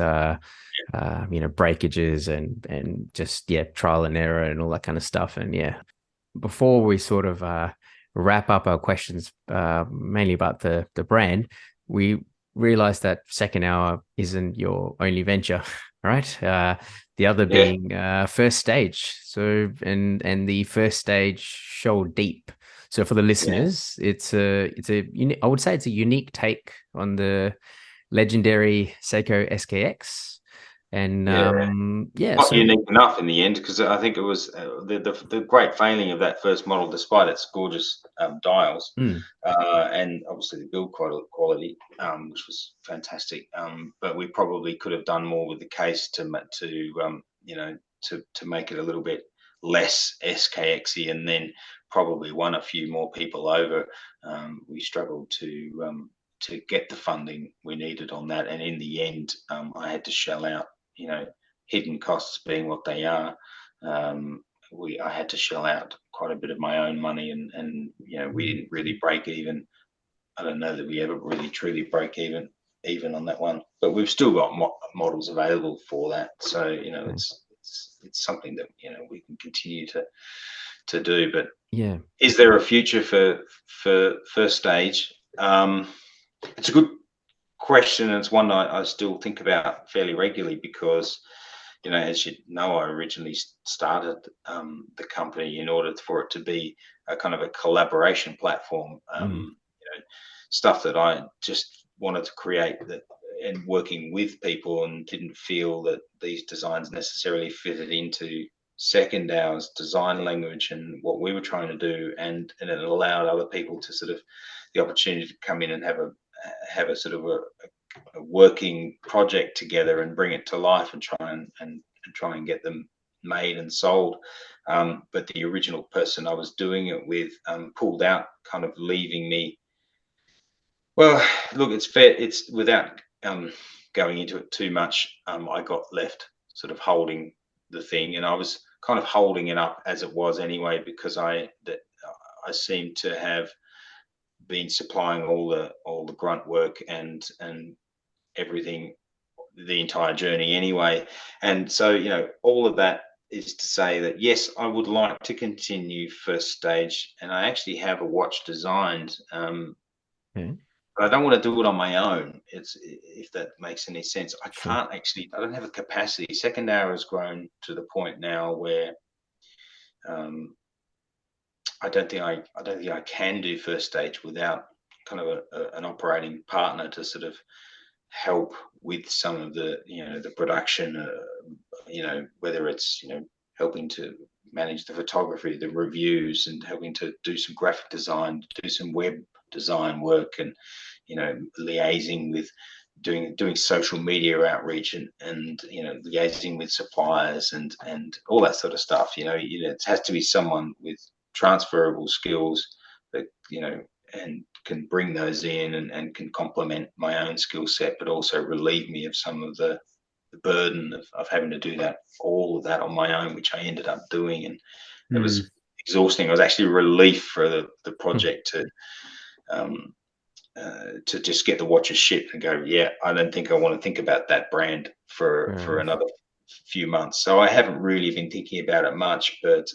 breakages and just trial and error and all that kind of stuff. And before we sort of wrap up our questions, mainly about the brand, we realized that second hour isn't your only venture, right? The other being First Stage. So and the First Stage Shoal Deep. So for the listeners, it's I would say it's a unique take on the legendary Seiko SKX. And not unique enough in the end, because I think it was the great failing of that first model, despite its gorgeous dials and obviously the build quality, which was fantastic. But we probably could have done more with the case to make it a little bit less SKXy, and then probably won a few more people over. We struggled to get the funding we needed on that, and in the end, I had to shell out. Hidden costs being what they are, I had to shell out quite a bit of my own money, and we didn't really break even. I don't know that we ever really truly broke even on that one, but we've still got models available for that. So it's something that we can continue to do. But is there a future for First Stage? It's a good question, and it's one I still think about fairly regularly, because as you know, I originally started the company in order for it to be a kind of a collaboration platform, stuff that I just wanted to create, that and working with people, and didn't feel that these designs necessarily fitted into second hour's design language and what we were trying to do, and it allowed other people to sort of the opportunity to come in and have a sort of a working project together and bring it to life, and try and get them made and sold. But the original person I was doing it with pulled out, kind of leaving me. Well, look, it's fair. It's without going into it too much. I got left sort of holding the thing, and I was kind of holding it up as it was anyway, because I seemed to have been supplying all the grunt work and everything, the entire journey anyway. And so all of that is to say that yes, I would like to continue First Stage, and I actually have a watch designed, but I don't want to do it on my own. If that makes any sense. I can't actually. I don't have a capacity. Second hour has grown to the point now where I don't think I can do First Stage without kind of an operating partner to sort of help with some of the the production, whether it's helping to manage the photography, the reviews, and helping to do some graphic design, do some web design work, and liaising with doing social media outreach, and liaising with suppliers and all that sort of stuff. It has to be someone with transferable skills that and can bring those in and can complement my own skill set, but also relieve me of some of the burden of having to do all of that on my own, which I ended up doing, and it was exhausting. It was actually a relief for the project to just get the watches shipped and go, I don't think I want to think about that brand for another few months. So I haven't really been thinking about it much, but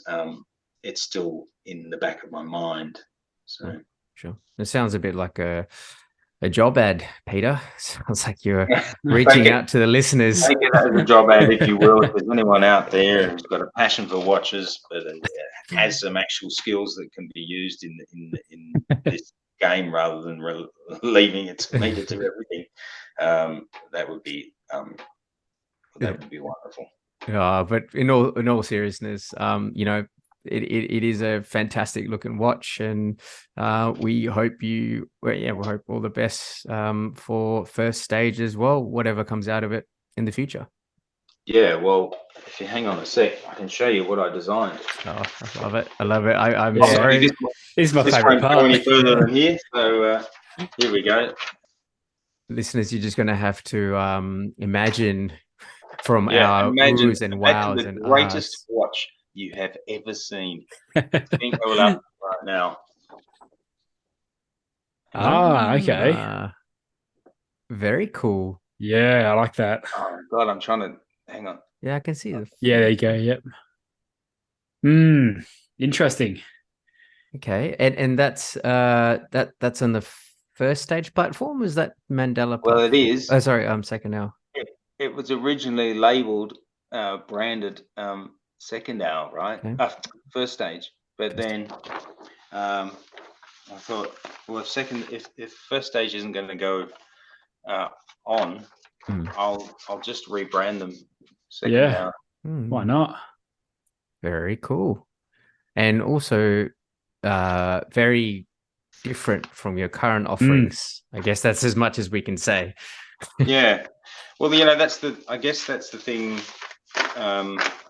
it's still in the back of my mind. So sure, it sounds a bit like a job ad, Peter. Sounds like you're reaching out to the listeners. Take it as a job ad, if you will. If there's anyone out there who's got a passion for watches, but has some actual skills that can be used in this game, rather than leaving its meter to everything, that would be wonderful. But in all seriousness, it is a fantastic looking watch, and we hope we hope all the best for First Stage as well, whatever comes out of it in the future. Yeah, well, if you hang on a sec, I can show you what I designed. Oh, I love it. I love it. I'm Yeah. sorry. This is my this favorite won't go part. any further than here. So here we go. Listeners, you're just going to have to imagine from Yeah, our imagine oohs and wows the and greatest ahs. watch you have ever seen. Think all up right now. Okay. Very cool. Yeah, I like that. Oh God, I'm trying to hang on. Yeah, I can see the. Yeah, there you go. Yep. Interesting. Okay, and that's that's on the first stage platform. Is that Mandela Well, platform? it is. Oh, sorry, second now. It was originally labeled, branded second hour, right? Okay. First stage, but then I thought, well, if first stage isn't going to go on, I'll just rebrand them second hour. Why not? Very cool, and also very different from your current offerings. I guess that's as much as we can say. Yeah, well, I guess that's the thing.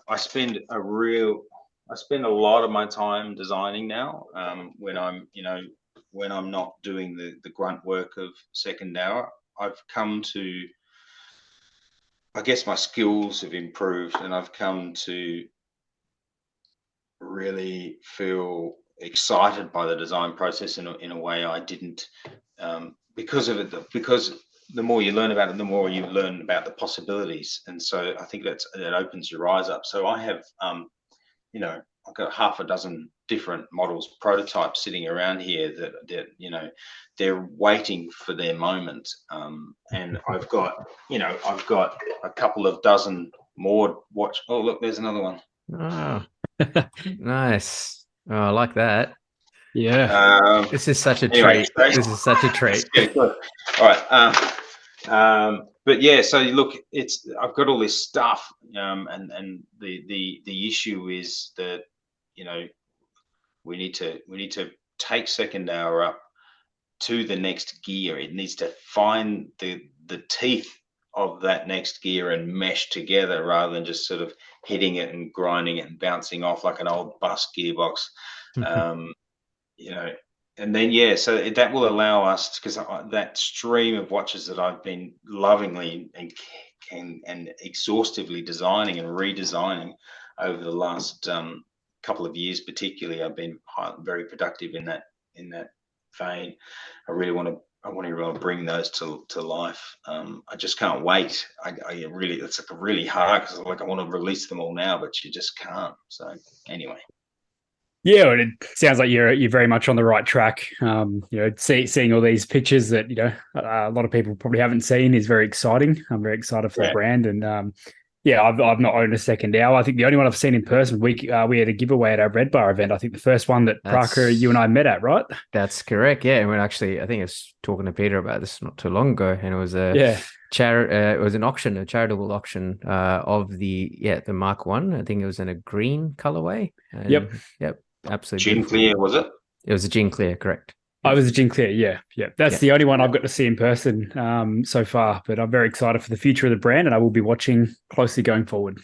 I spend a lot of my time designing now. When I'm not doing the grunt work of second hour, I've come to, I guess my skills have improved, and I've come to really feel excited by the design process in a way I didn't, because of it. Because the more you learn about it, the more you learn about the possibilities, and so I think that opens your eyes up. So I have, I've got half a dozen different models, prototypes sitting around here that they're waiting for their moment, and I've got a couple of dozen more watch. Oh, look, there's another one. Oh, nice. Oh, I like that. Yeah. This is such a Anyway, treat. This is such a treat. All right. But yeah, so look, I've got all this stuff, and the issue is that we need to take second hour up to the next gear. It needs to find the teeth of that next gear and mesh together, rather than just sort of hitting it and grinding it and bouncing off like an old bus gearbox. And then so that will allow us, because that stream of watches that I've been lovingly and exhaustively designing and redesigning over the last couple of years, particularly, I've been very productive in that vein. I want to bring those to life. I just can't wait. It's like really hard, because I want to release them all now, but you just can't. So anyway. Yeah, and it sounds like you're very much on the right track. Seeing all these pictures that a lot of people probably haven't seen is very exciting. I'm very excited for the brand, and I've not owned a second hour. I think the only one I've seen in person, we had a giveaway at our Red Bar event. I think the first one that Praka, you and I met at, right? That's correct. Yeah, and I think I was talking to Peter about this not too long ago, and it was it was an auction, a charitable auction of the Mark I. I think it was in a green colorway. Yep. Absolutely. Gin Clear, was it? It was a Gin Clear, correct. I was a Gin Clear, yeah. That's the only one I've got to see in person so far, but I'm very excited for the future of the brand, and I will be watching closely going forward.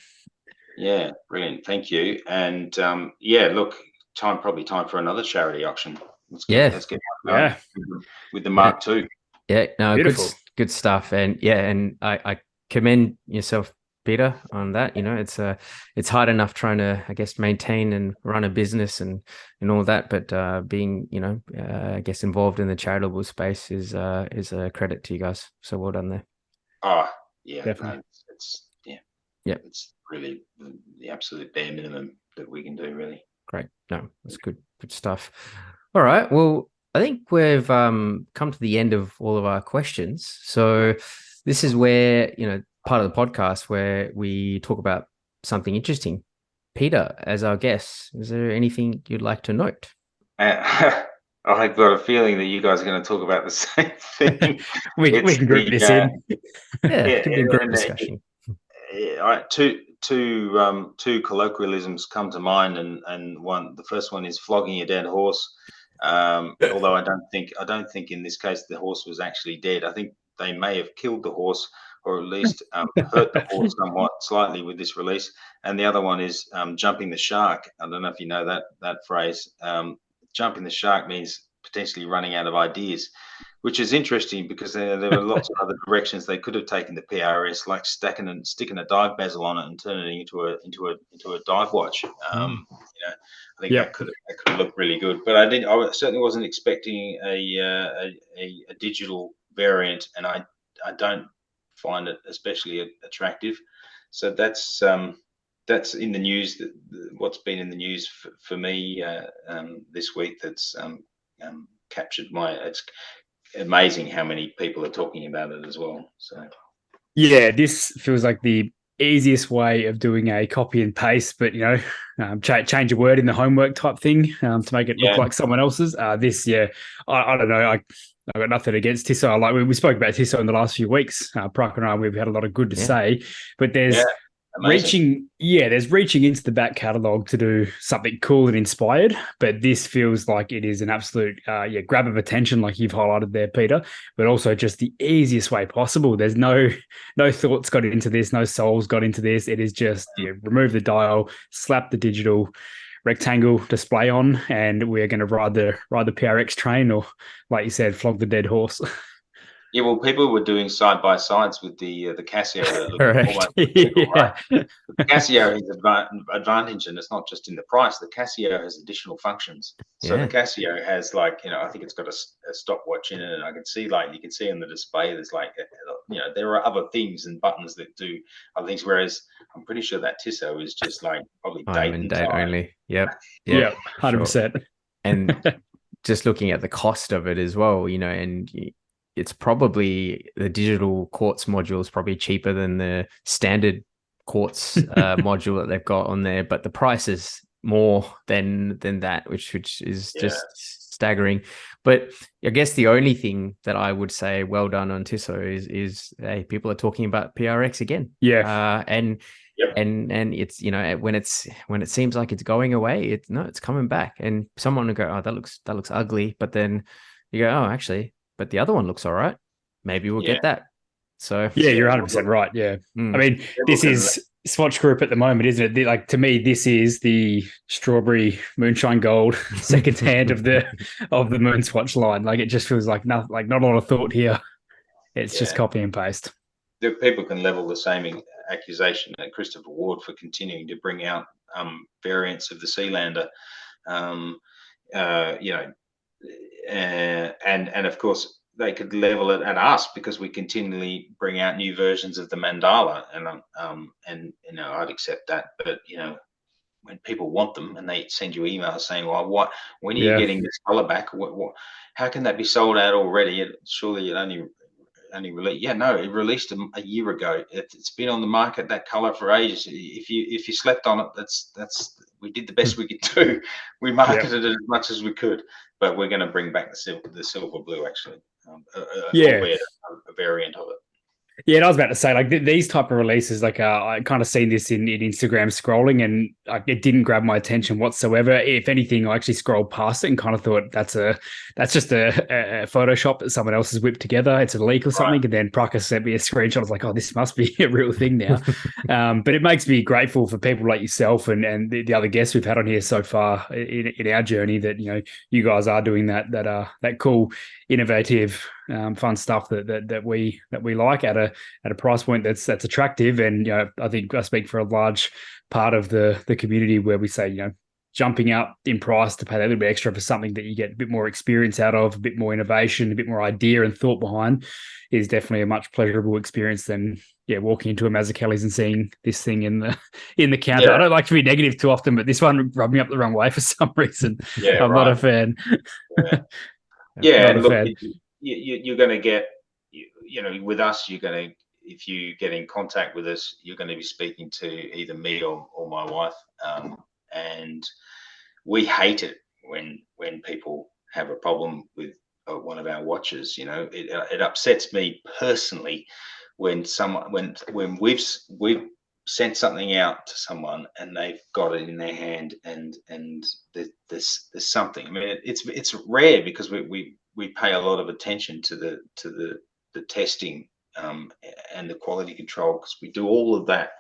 Yeah, brilliant. Thank you. And look, probably time for another charity auction. Let's get with the Mark II. Yeah, no, beautiful. Good stuff. And I commend yourself, Peter, on that. It's hard enough trying to, I guess, maintain and run a business and all that, but being I guess involved in the charitable space is a credit to you guys. So well done there. Oh yeah, definitely. No, it's really the absolute bare minimum that we can do, really. Great. No, that's good stuff. All right, well, I think we've come to the end of all of our questions. So this is where, part of the podcast where we talk about something interesting. Peter, as our guest, is there anything you'd like to note? I've got a feeling that you guys are going to talk about the same thing. we can group this in. It could be a group discussion. Two colloquialisms come to mind, and the first one is flogging a dead horse. Although I don't think in this case the horse was actually dead. I think they may have killed the horse or at least hurt the horse somewhat slightly with this release. And the other one is jumping the shark. I don't know if you know that phrase. Jumping the shark means potentially running out of ideas, which is interesting because there were lots of other directions they could have taken the PRS, like sticking a dive bezel on it and turning it into a dive watch. I think that could look really good. But I certainly wasn't expecting a digital variant, and I don't find it especially attractive. So that's in the news. What's been in the news for me this week that's captured my. It's amazing how many people are talking about it as well. So yeah, this feels like the easiest way of doing a copy and paste, but change a word in the homework type thing to make it look like someone else's. I don't know. I got nothing against Tissot. We spoke about Tissot in the last few weeks. Praka and I, we've had a lot of good to say, but there's reaching into the back catalogue to do something cool and inspired, but this feels like it is an absolute grab of attention, like you've highlighted there, Peter, but also just the easiest way possible. There's no thoughts got into this, no souls got into this. It is just remove the dial, slap the digital rectangle display on, and we're going to ride the PRX train, or like you said, flog the dead horse. Yeah, well, people were doing side by sides with the Casio. Right? The Casio has advantage, and it's not just in the price. The Casio has additional functions. So the Casio has, like, I think it's got a stopwatch in it, and you can see on the display there's there are other things and buttons that do other things. Whereas I'm pretty sure that Tissot is just like probably date and date time only. Yep, 100%. And just looking at the cost of it as well, and it's probably the digital quartz module is probably cheaper than the standard quartz module that they've got on there, but the price is more than that, which is just staggering. But I guess the only thing that I would say well done on Tissot is hey, people are talking about PRX again. And it's when it seems like it's going away, it's coming back, and someone will go, oh, that looks ugly, but then you go, oh, actually, but the other one looks all right. Maybe we'll get that. So you're 100% right. Yeah. I mean, this is Swatch Group at the moment, isn't it? Like, to me, this is the strawberry moonshine gold second hand of the Moon Swatch line. Like, it just feels like not a lot of thought here. It's just copy and paste. The people can level the same accusation at Christopher Ward for continuing to bring out variants of the Sealander. And of course they could level it at us because we continually bring out new versions of the Mandala, and I'd accept that. But when people want them and they send you emails saying, well, when are you getting this color back? How can that be sold out already? Surely it only released. It released a year ago. It's been on the market, that color, for ages. If you slept on it, that's we did the best we could do. We marketed it as much as we could, but we're going to bring back the silver blue, actually, a variant of it. Yeah, and I was about to say, like, these type of releases, like, I kind of seen this in Instagram scrolling, and it didn't grab my attention whatsoever. If anything, I actually scrolled past it and kind of thought that's just a Photoshop that someone else has whipped together. It's a leak or something. Right. And then Praka sent me a screenshot. I was like, oh, this must be a real thing now. But it makes me grateful for people like yourself and the other guests we've had on here so far in our journey that you guys are doing that cool, innovative, fun stuff that we like at a price point that's attractive. And I think I speak for a large part of the community where we say jumping up in price to pay that little bit extra for something that you get a bit more experience out of, a bit more innovation, a bit more idea and thought behind, is definitely a much pleasurable experience than walking into a Mazzucchelli's and seeing this thing in the counter. I don't like to be negative too often, but this one rubbed me up the wrong way for some reason. I'm not a fan. Look, you're going to get, with us, if you get in contact with us, you're going to be speaking to either me or my wife. And we hate it when people have a problem with one of our watches. It upsets me personally when we've sent something out to someone and they've got it in their hand and there's something. I mean, it's rare because we pay a lot of attention to the testing and the quality control, because we do all of that,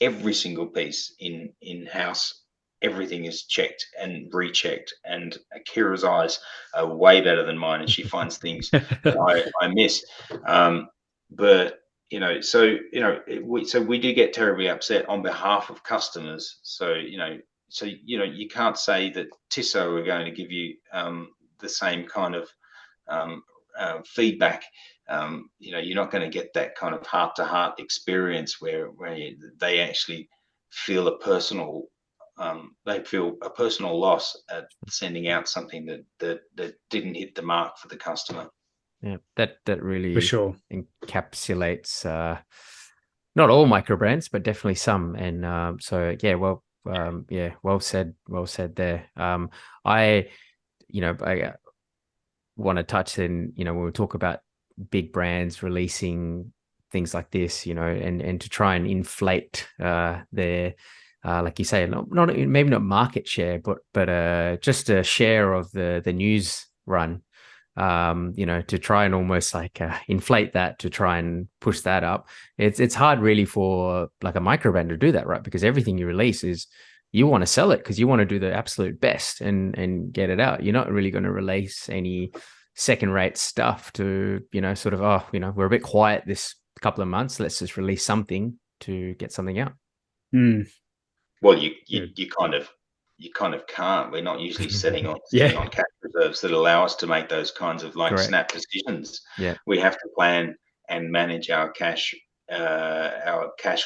every single piece in house. Everything is checked and rechecked, and Akira's eyes are way better than mine, and she finds things that I miss. But so we do get terribly upset on behalf of customers. So you can't say that Tissot are going to give you the same kind of feedback. You're not going to get that kind of heart-to-heart experience where they actually feel a personal loss at sending out something that didn't hit the mark for the customer. Yeah, that really for sure encapsulates not all micro brands, but definitely some. And so yeah, well said there. I want to touch in, when we talk about big brands releasing things like this, and to try and inflate their like you say, maybe not market share, but just a share of the news run, to try and almost like inflate that, to try and push that up. It's hard really for like a micro brand to do that, right? Because everything you release is, you want to sell it because you want to do the absolute best and get it out. You're not really going to release any second-rate stuff to, sort of, we're a bit quiet this couple of months, let's just release something to get something out. Well, you kind of can't. We're not usually sitting on cash reserves that allow us to make those kinds of snap decisions. Yeah, we have to plan and manage our cash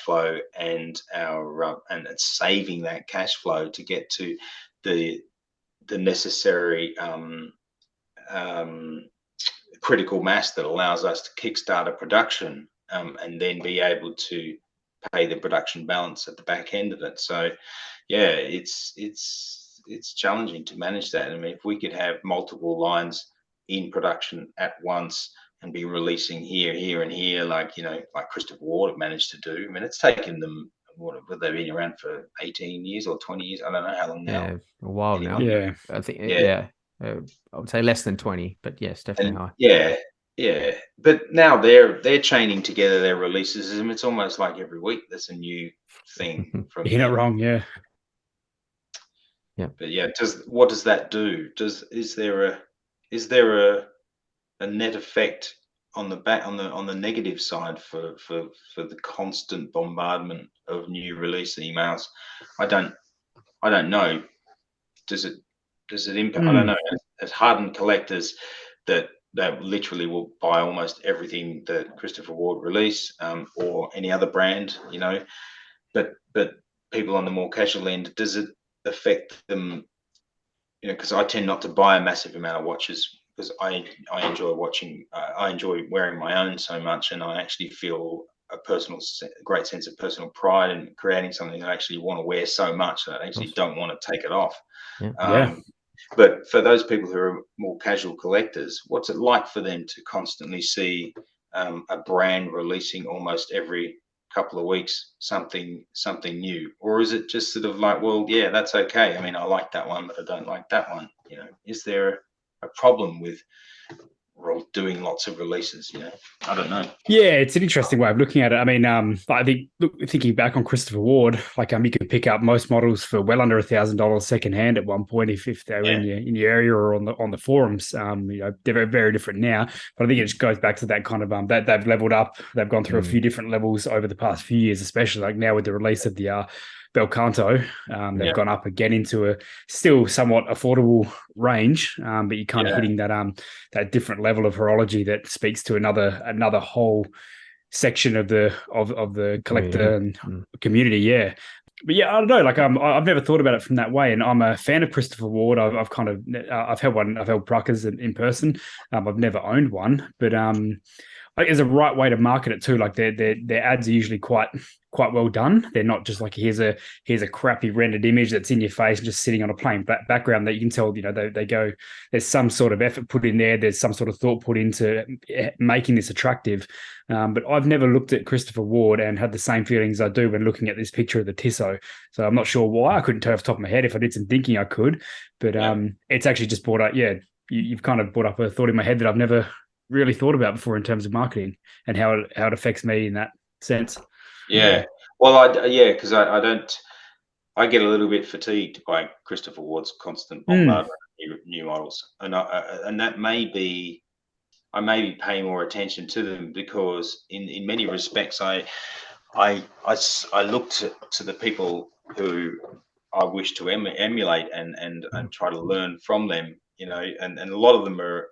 flow and and saving that cash flow to get to the necessary critical mass that allows us to kickstart a production, and then be able to pay the production balance at the back end of it. So yeah, it's challenging to manage that. I mean, if we could have multiple lines in production at once and be releasing here and here, like Christopher Ward have managed to do. I mean, it's taken them, have they been around for 18 years or 20 years? I don't know how long now. Yeah, a while now. Yeah, I think I would say less than 20, but yes, definitely high. Yeah. But now they're chaining together their releases, and it's almost like every week there's a new thing from you're not wrong. Yeah. But yeah, what does that do? Is there a net effect on the negative side for the constant bombardment of new release emails? I don't know. Does it impact? I don't know. As hardened collectors that literally will buy almost everything that Christopher Ward release, or any other brand, but people on the more casual end, does it affect them? Because I tend not to buy a massive amount of watches, because I enjoy watching. I enjoy wearing my own so much, and I actually feel a great sense of personal pride in creating something that I actually want to wear so much that I actually don't want to take it off. But for those people who are more casual collectors, what's it like for them to constantly see a brand releasing almost every couple of weeks something new? Or is it just sort of like, well, yeah, that's okay, I mean, I like that one, but I don't like that one? Is there a problem with doing lots of releases? I don't know. Yeah, it's an interesting way of looking at it. I mean, I think thinking back on Christopher Ward, like you can pick up most models for well under $1,000 secondhand at one point if they were in your area or on the forums. They're very, very different now, but I think it just goes back to that kind of that they've leveled up. They've gone through a few different levels over the past few years, especially like now with the release of the Belcanto. They've gone up again into a still somewhat affordable range, but you're kind of hitting that different level of horology that speaks to another whole section of the collector and community. Yeah. But yeah, I don't know. Like I've never thought about it from that way, and I'm a fan of Christopher Ward. I've held one. I've held Prakas in person. I've never owned one, but I think there's a right way to market it too. Like their ads are usually quite well done. They're not just like here's a crappy rendered image that's in your face and just sitting on a plain background that you can tell, they go, there's some sort of effort put in there. There's some sort of thought put into making this attractive. But I've never looked at Christopher Ward and had the same feelings I do when looking at this picture of the Tissot. So I'm not sure why. I couldn't tell off the top of my head. If I did some thinking, I could. But it's actually just brought up, you've kind of brought up a thought in my head that I've never really thought about before in terms of marketing and how it affects me in that sense. Yeah. Well, because I don't. I get a little bit fatigued by Christopher Ward's constant bombardment of new models, and that may be. I may be paying more attention to them because, in many respects, I look to the people who I wish to emulate and try to learn from them, and a lot of them are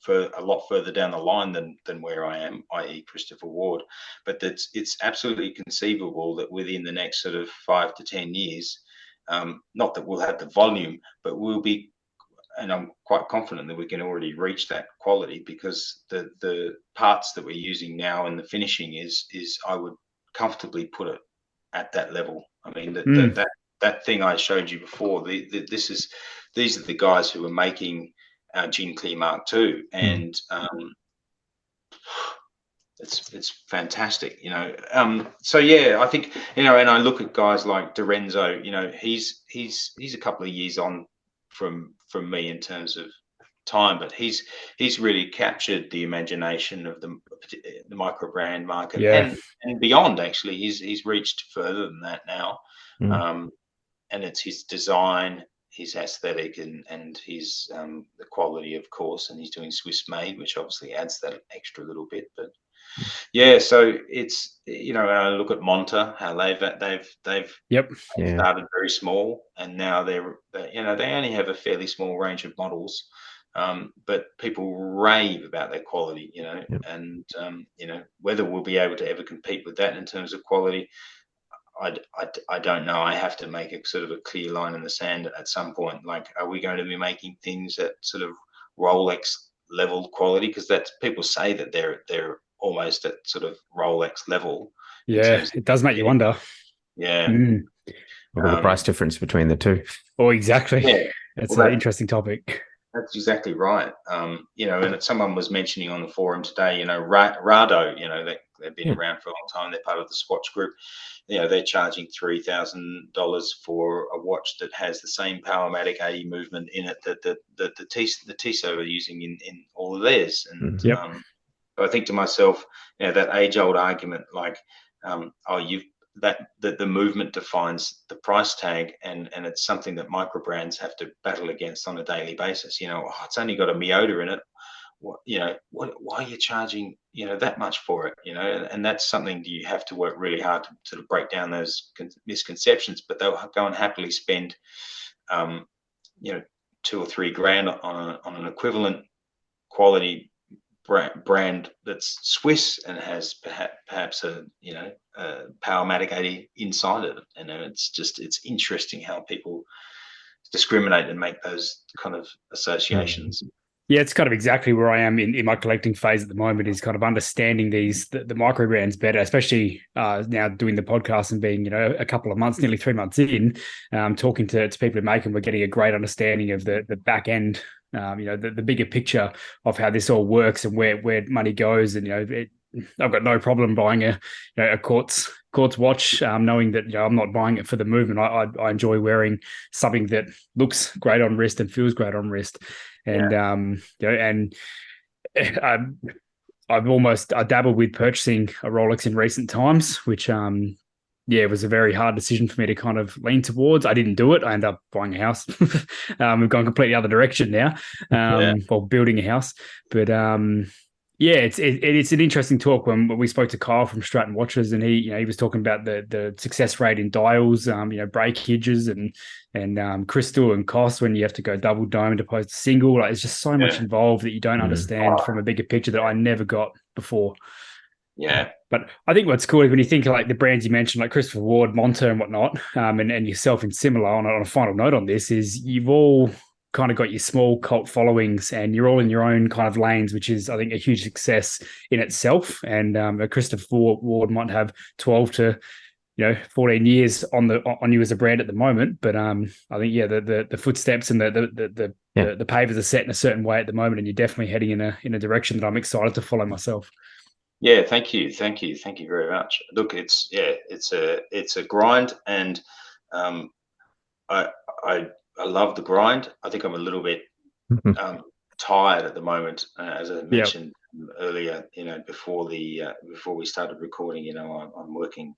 for a lot further down the line than where I am, i.e. Christopher Ward. But it's absolutely conceivable that within the next sort of 5 to 10 years, not that we'll have the volume, but we'll be, and I'm quite confident that we can already reach that quality, because the parts that we're using now and the finishing is I would comfortably put it at that level. I mean, that thing I showed you before, these are the guys who are making Gin Clear Mark II, and it's fantastic, So yeah, I think, and I look at guys like Direnzo. He's a couple of years on from me in terms of time, but he's really captured the imagination of the microbrand market, and beyond. Actually, he's reached further than that now, and it's his design, his aesthetic, and his the quality, of course, and he's doing Swiss made, which obviously adds that extra little bit. But yeah, so it's, I look at Monta, how they've started very small, and now they only have a fairly small range of models, but people rave about their quality, and whether we'll be able to ever compete with that in terms of quality, I don't know. I have to make a sort of a clear line in the sand at some point. Like, are we going to be making things at sort of Rolex level quality? Because that's, people say that they're almost at sort of Rolex level. Yeah, it does make you wonder. Yeah. What are the price difference between the two? Oh, exactly. Yeah. It's an interesting topic. That's exactly right. And someone was mentioning on the forum today, Rado, they've been around for a long time. They're part of the Swatch group. They're charging $3,000 for a watch that has the same Powermatic 80 movement in it that the Tissot are using in all of theirs. And I think to myself, that age-old argument, like, that the movement defines the price tag, and it's something that microbrands have to battle against on a daily basis. It's only got a Miyota in it. Why are you charging that much for it? And that's something you have to work really hard to sort of break down those misconceptions. But they'll go and happily spend $2 or $3 grand on an equivalent quality brand that's Swiss and has perhaps a Powermatic 80 inside it. And it's interesting how people discriminate and make those kind of associations. Yeah, it's kind of exactly where I am in my collecting phase at the moment, is kind of understanding the micro brands better, especially now doing the podcast and being, a couple of months, nearly 3 months in, talking to people who make them. We're getting a great understanding of the back end, the bigger picture of how this all works and where money goes. And, I've got no problem buying a Quartz watch, knowing that I'm not buying it for the movement. I enjoy wearing something that looks great on wrist and feels great on wrist. And I dabbled with purchasing a Rolex in recent times, which it was a very hard decision for me to kind of lean towards. I didn't do it. I ended up buying a house. We've gone completely other direction now, or building a house. But it's an interesting talk. When we spoke to Kyle from Stratton Watches, and he was talking about the success rate in dials, breakages and crystal and cost when you have to go double diamond opposed to single. Like, there's just so much involved that you don't understand from a bigger picture that I never got before. Yeah. But I think what's cool is when you think of like the brands you mentioned, like Christopher Ward, Monta and whatnot, and yourself in similar, on a final note on this, is you've all kind of got your small cult followings and you're all in your own kind of lanes, which is, I think, a huge success in itself. And Christopher Ward might have 12 to 14 years on you as a brand at the moment. But I think, the footsteps and the pavers are set in a certain way at the moment, and you're definitely heading in a direction that I'm excited to follow myself. Yeah, thank you very much. Look, it's a grind, and I love the grind. I think I'm a little bit tired at the moment, as I mentioned earlier. Before we started recording, I'm working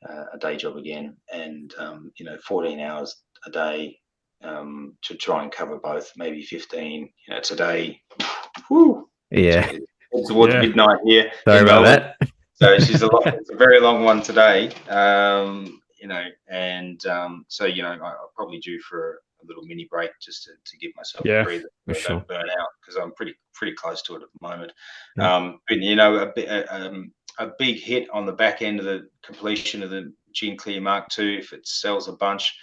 a day job again, and 14 hours a day to try and cover both, maybe 15. Today, whew, it's towards midnight here. Sorry about that. So it's a very long one today. So I'll probably due for a little mini break just to give myself a breather, so I don't burn out, because I'm pretty close to it at the moment. But a big hit on the back end of the completion of the Gin Clear Mark II, if it sells a bunch,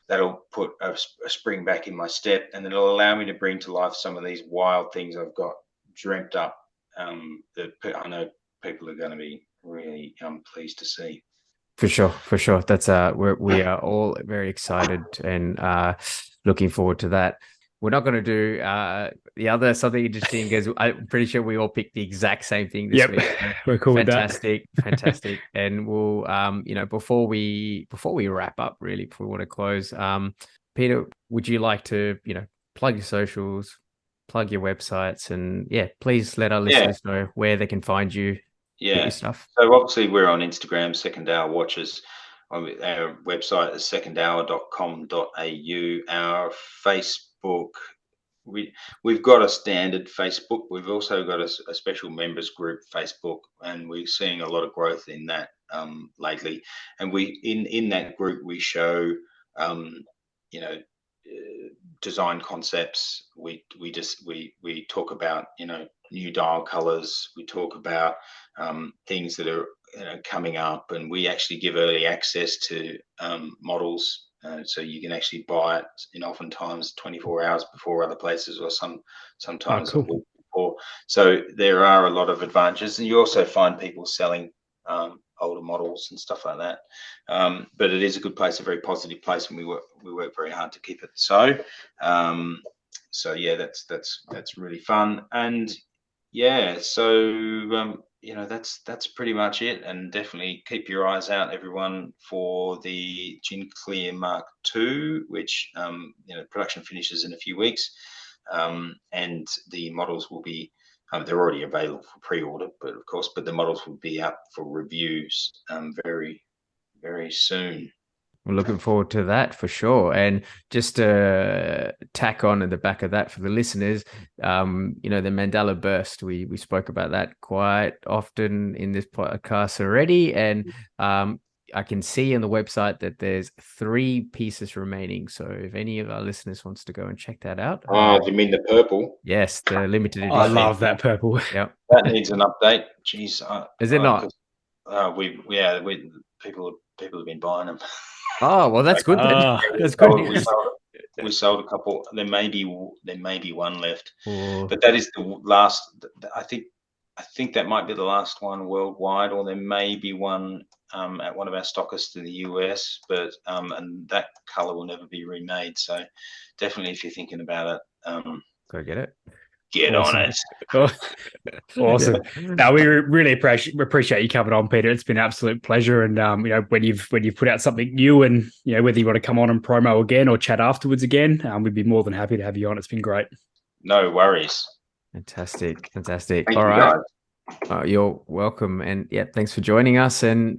that'll put a spring back in my step, and it'll allow me to bring to life some of these wild things I've got dreamt up, that I know people are going to be really pleased to see. For sure. That's we are all very excited and looking forward to that. We're not going to do the other something interesting, because I'm pretty sure we all picked the exact same thing this week. We're cool with that. Fantastic. And we'll, before we wrap up, really, if we want to close, Peter, would you like to, plug your socials, plug your websites, and please let our listeners know where they can find you. Your stuff. So obviously we're on Instagram, Second Hour Watches. Our website is secondhour.com.au. Our Facebook, we've got a standard Facebook. We've also got a special members group Facebook, and we're seeing a lot of growth in that lately. And we in that group we show design concepts. We talk about new dial colors. We talk about things that are coming up, and we actually give early access to models, so you can actually buy it oftentimes 24 hours before other places, or sometimes a week before. So there are a lot of advantages, and you also find people selling older models and stuff like that. But it is a good place, a very positive place, and we work very hard to keep it so. That's really fun. And that's pretty much it. And definitely keep your eyes out, everyone, for the Gin Clear Mark II, which production finishes in a few weeks, and the models will be they're already available for pre-order, but the models will be up for reviews very, very soon. We're looking forward to that for sure. And just to tack on at the back of that for the listeners, the Mandala Burst, we spoke about that quite often in this podcast already. And I can see on the website that there's 3 pieces remaining. So if any of our listeners wants to go and check that out. Oh, you mean the purple? Yes, the limited edition. I love that purple. Yep. That needs an update. Jeez. Is it not? People have been buying them. Oh, well, that's good. That's good. We sold a couple. There may be one left, Ooh. But that is the last. I think that might be the last one worldwide, or there may be one at one of our stockists in the US. But and that color will never be remade. So definitely, if you're thinking about it, go get it. Get awesome. on it. Awesome. Now we really appreciate you coming on, Peter. It's been an absolute pleasure. And when you've put out something new, and whether you want to come on and promo again or chat afterwards again, we'd be more than happy to have you on. It's been great. No worries. Fantastic. Thank All you, right. guys. You're welcome. And thanks for joining us. And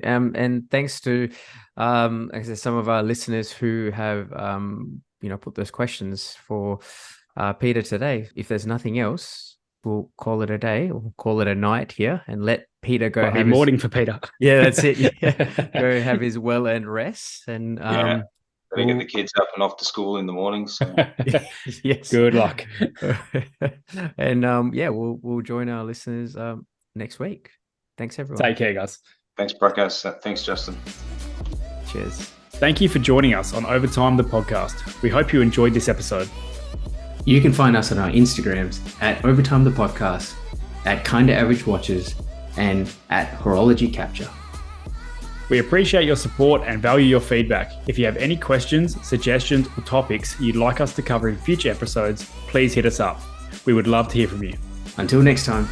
thanks to some of our listeners who have put those questions for Peter today. If there's nothing else, we'll call it a day, or call it a night here, and let Peter go have morning for Peter. Yeah, that's it. Yeah. Go have his well-earned rest, and gotta get the kids up and off to school in the morning. So yes, good luck. And we'll join our listeners next week. Thanks, everyone. Take care, guys. Thanks, Praka. Thanks, Justin. Cheers. Thank you for joining us on Overtime the podcast. We hope you enjoyed this episode. You can find us on our Instagrams at Overtime the Podcast, at Kinda Average Watches, and at Horology Capture. We appreciate your support and value your feedback. If you have any questions, suggestions, or topics you'd like us to cover in future episodes, please hit us up. We would love to hear from you. Until next time.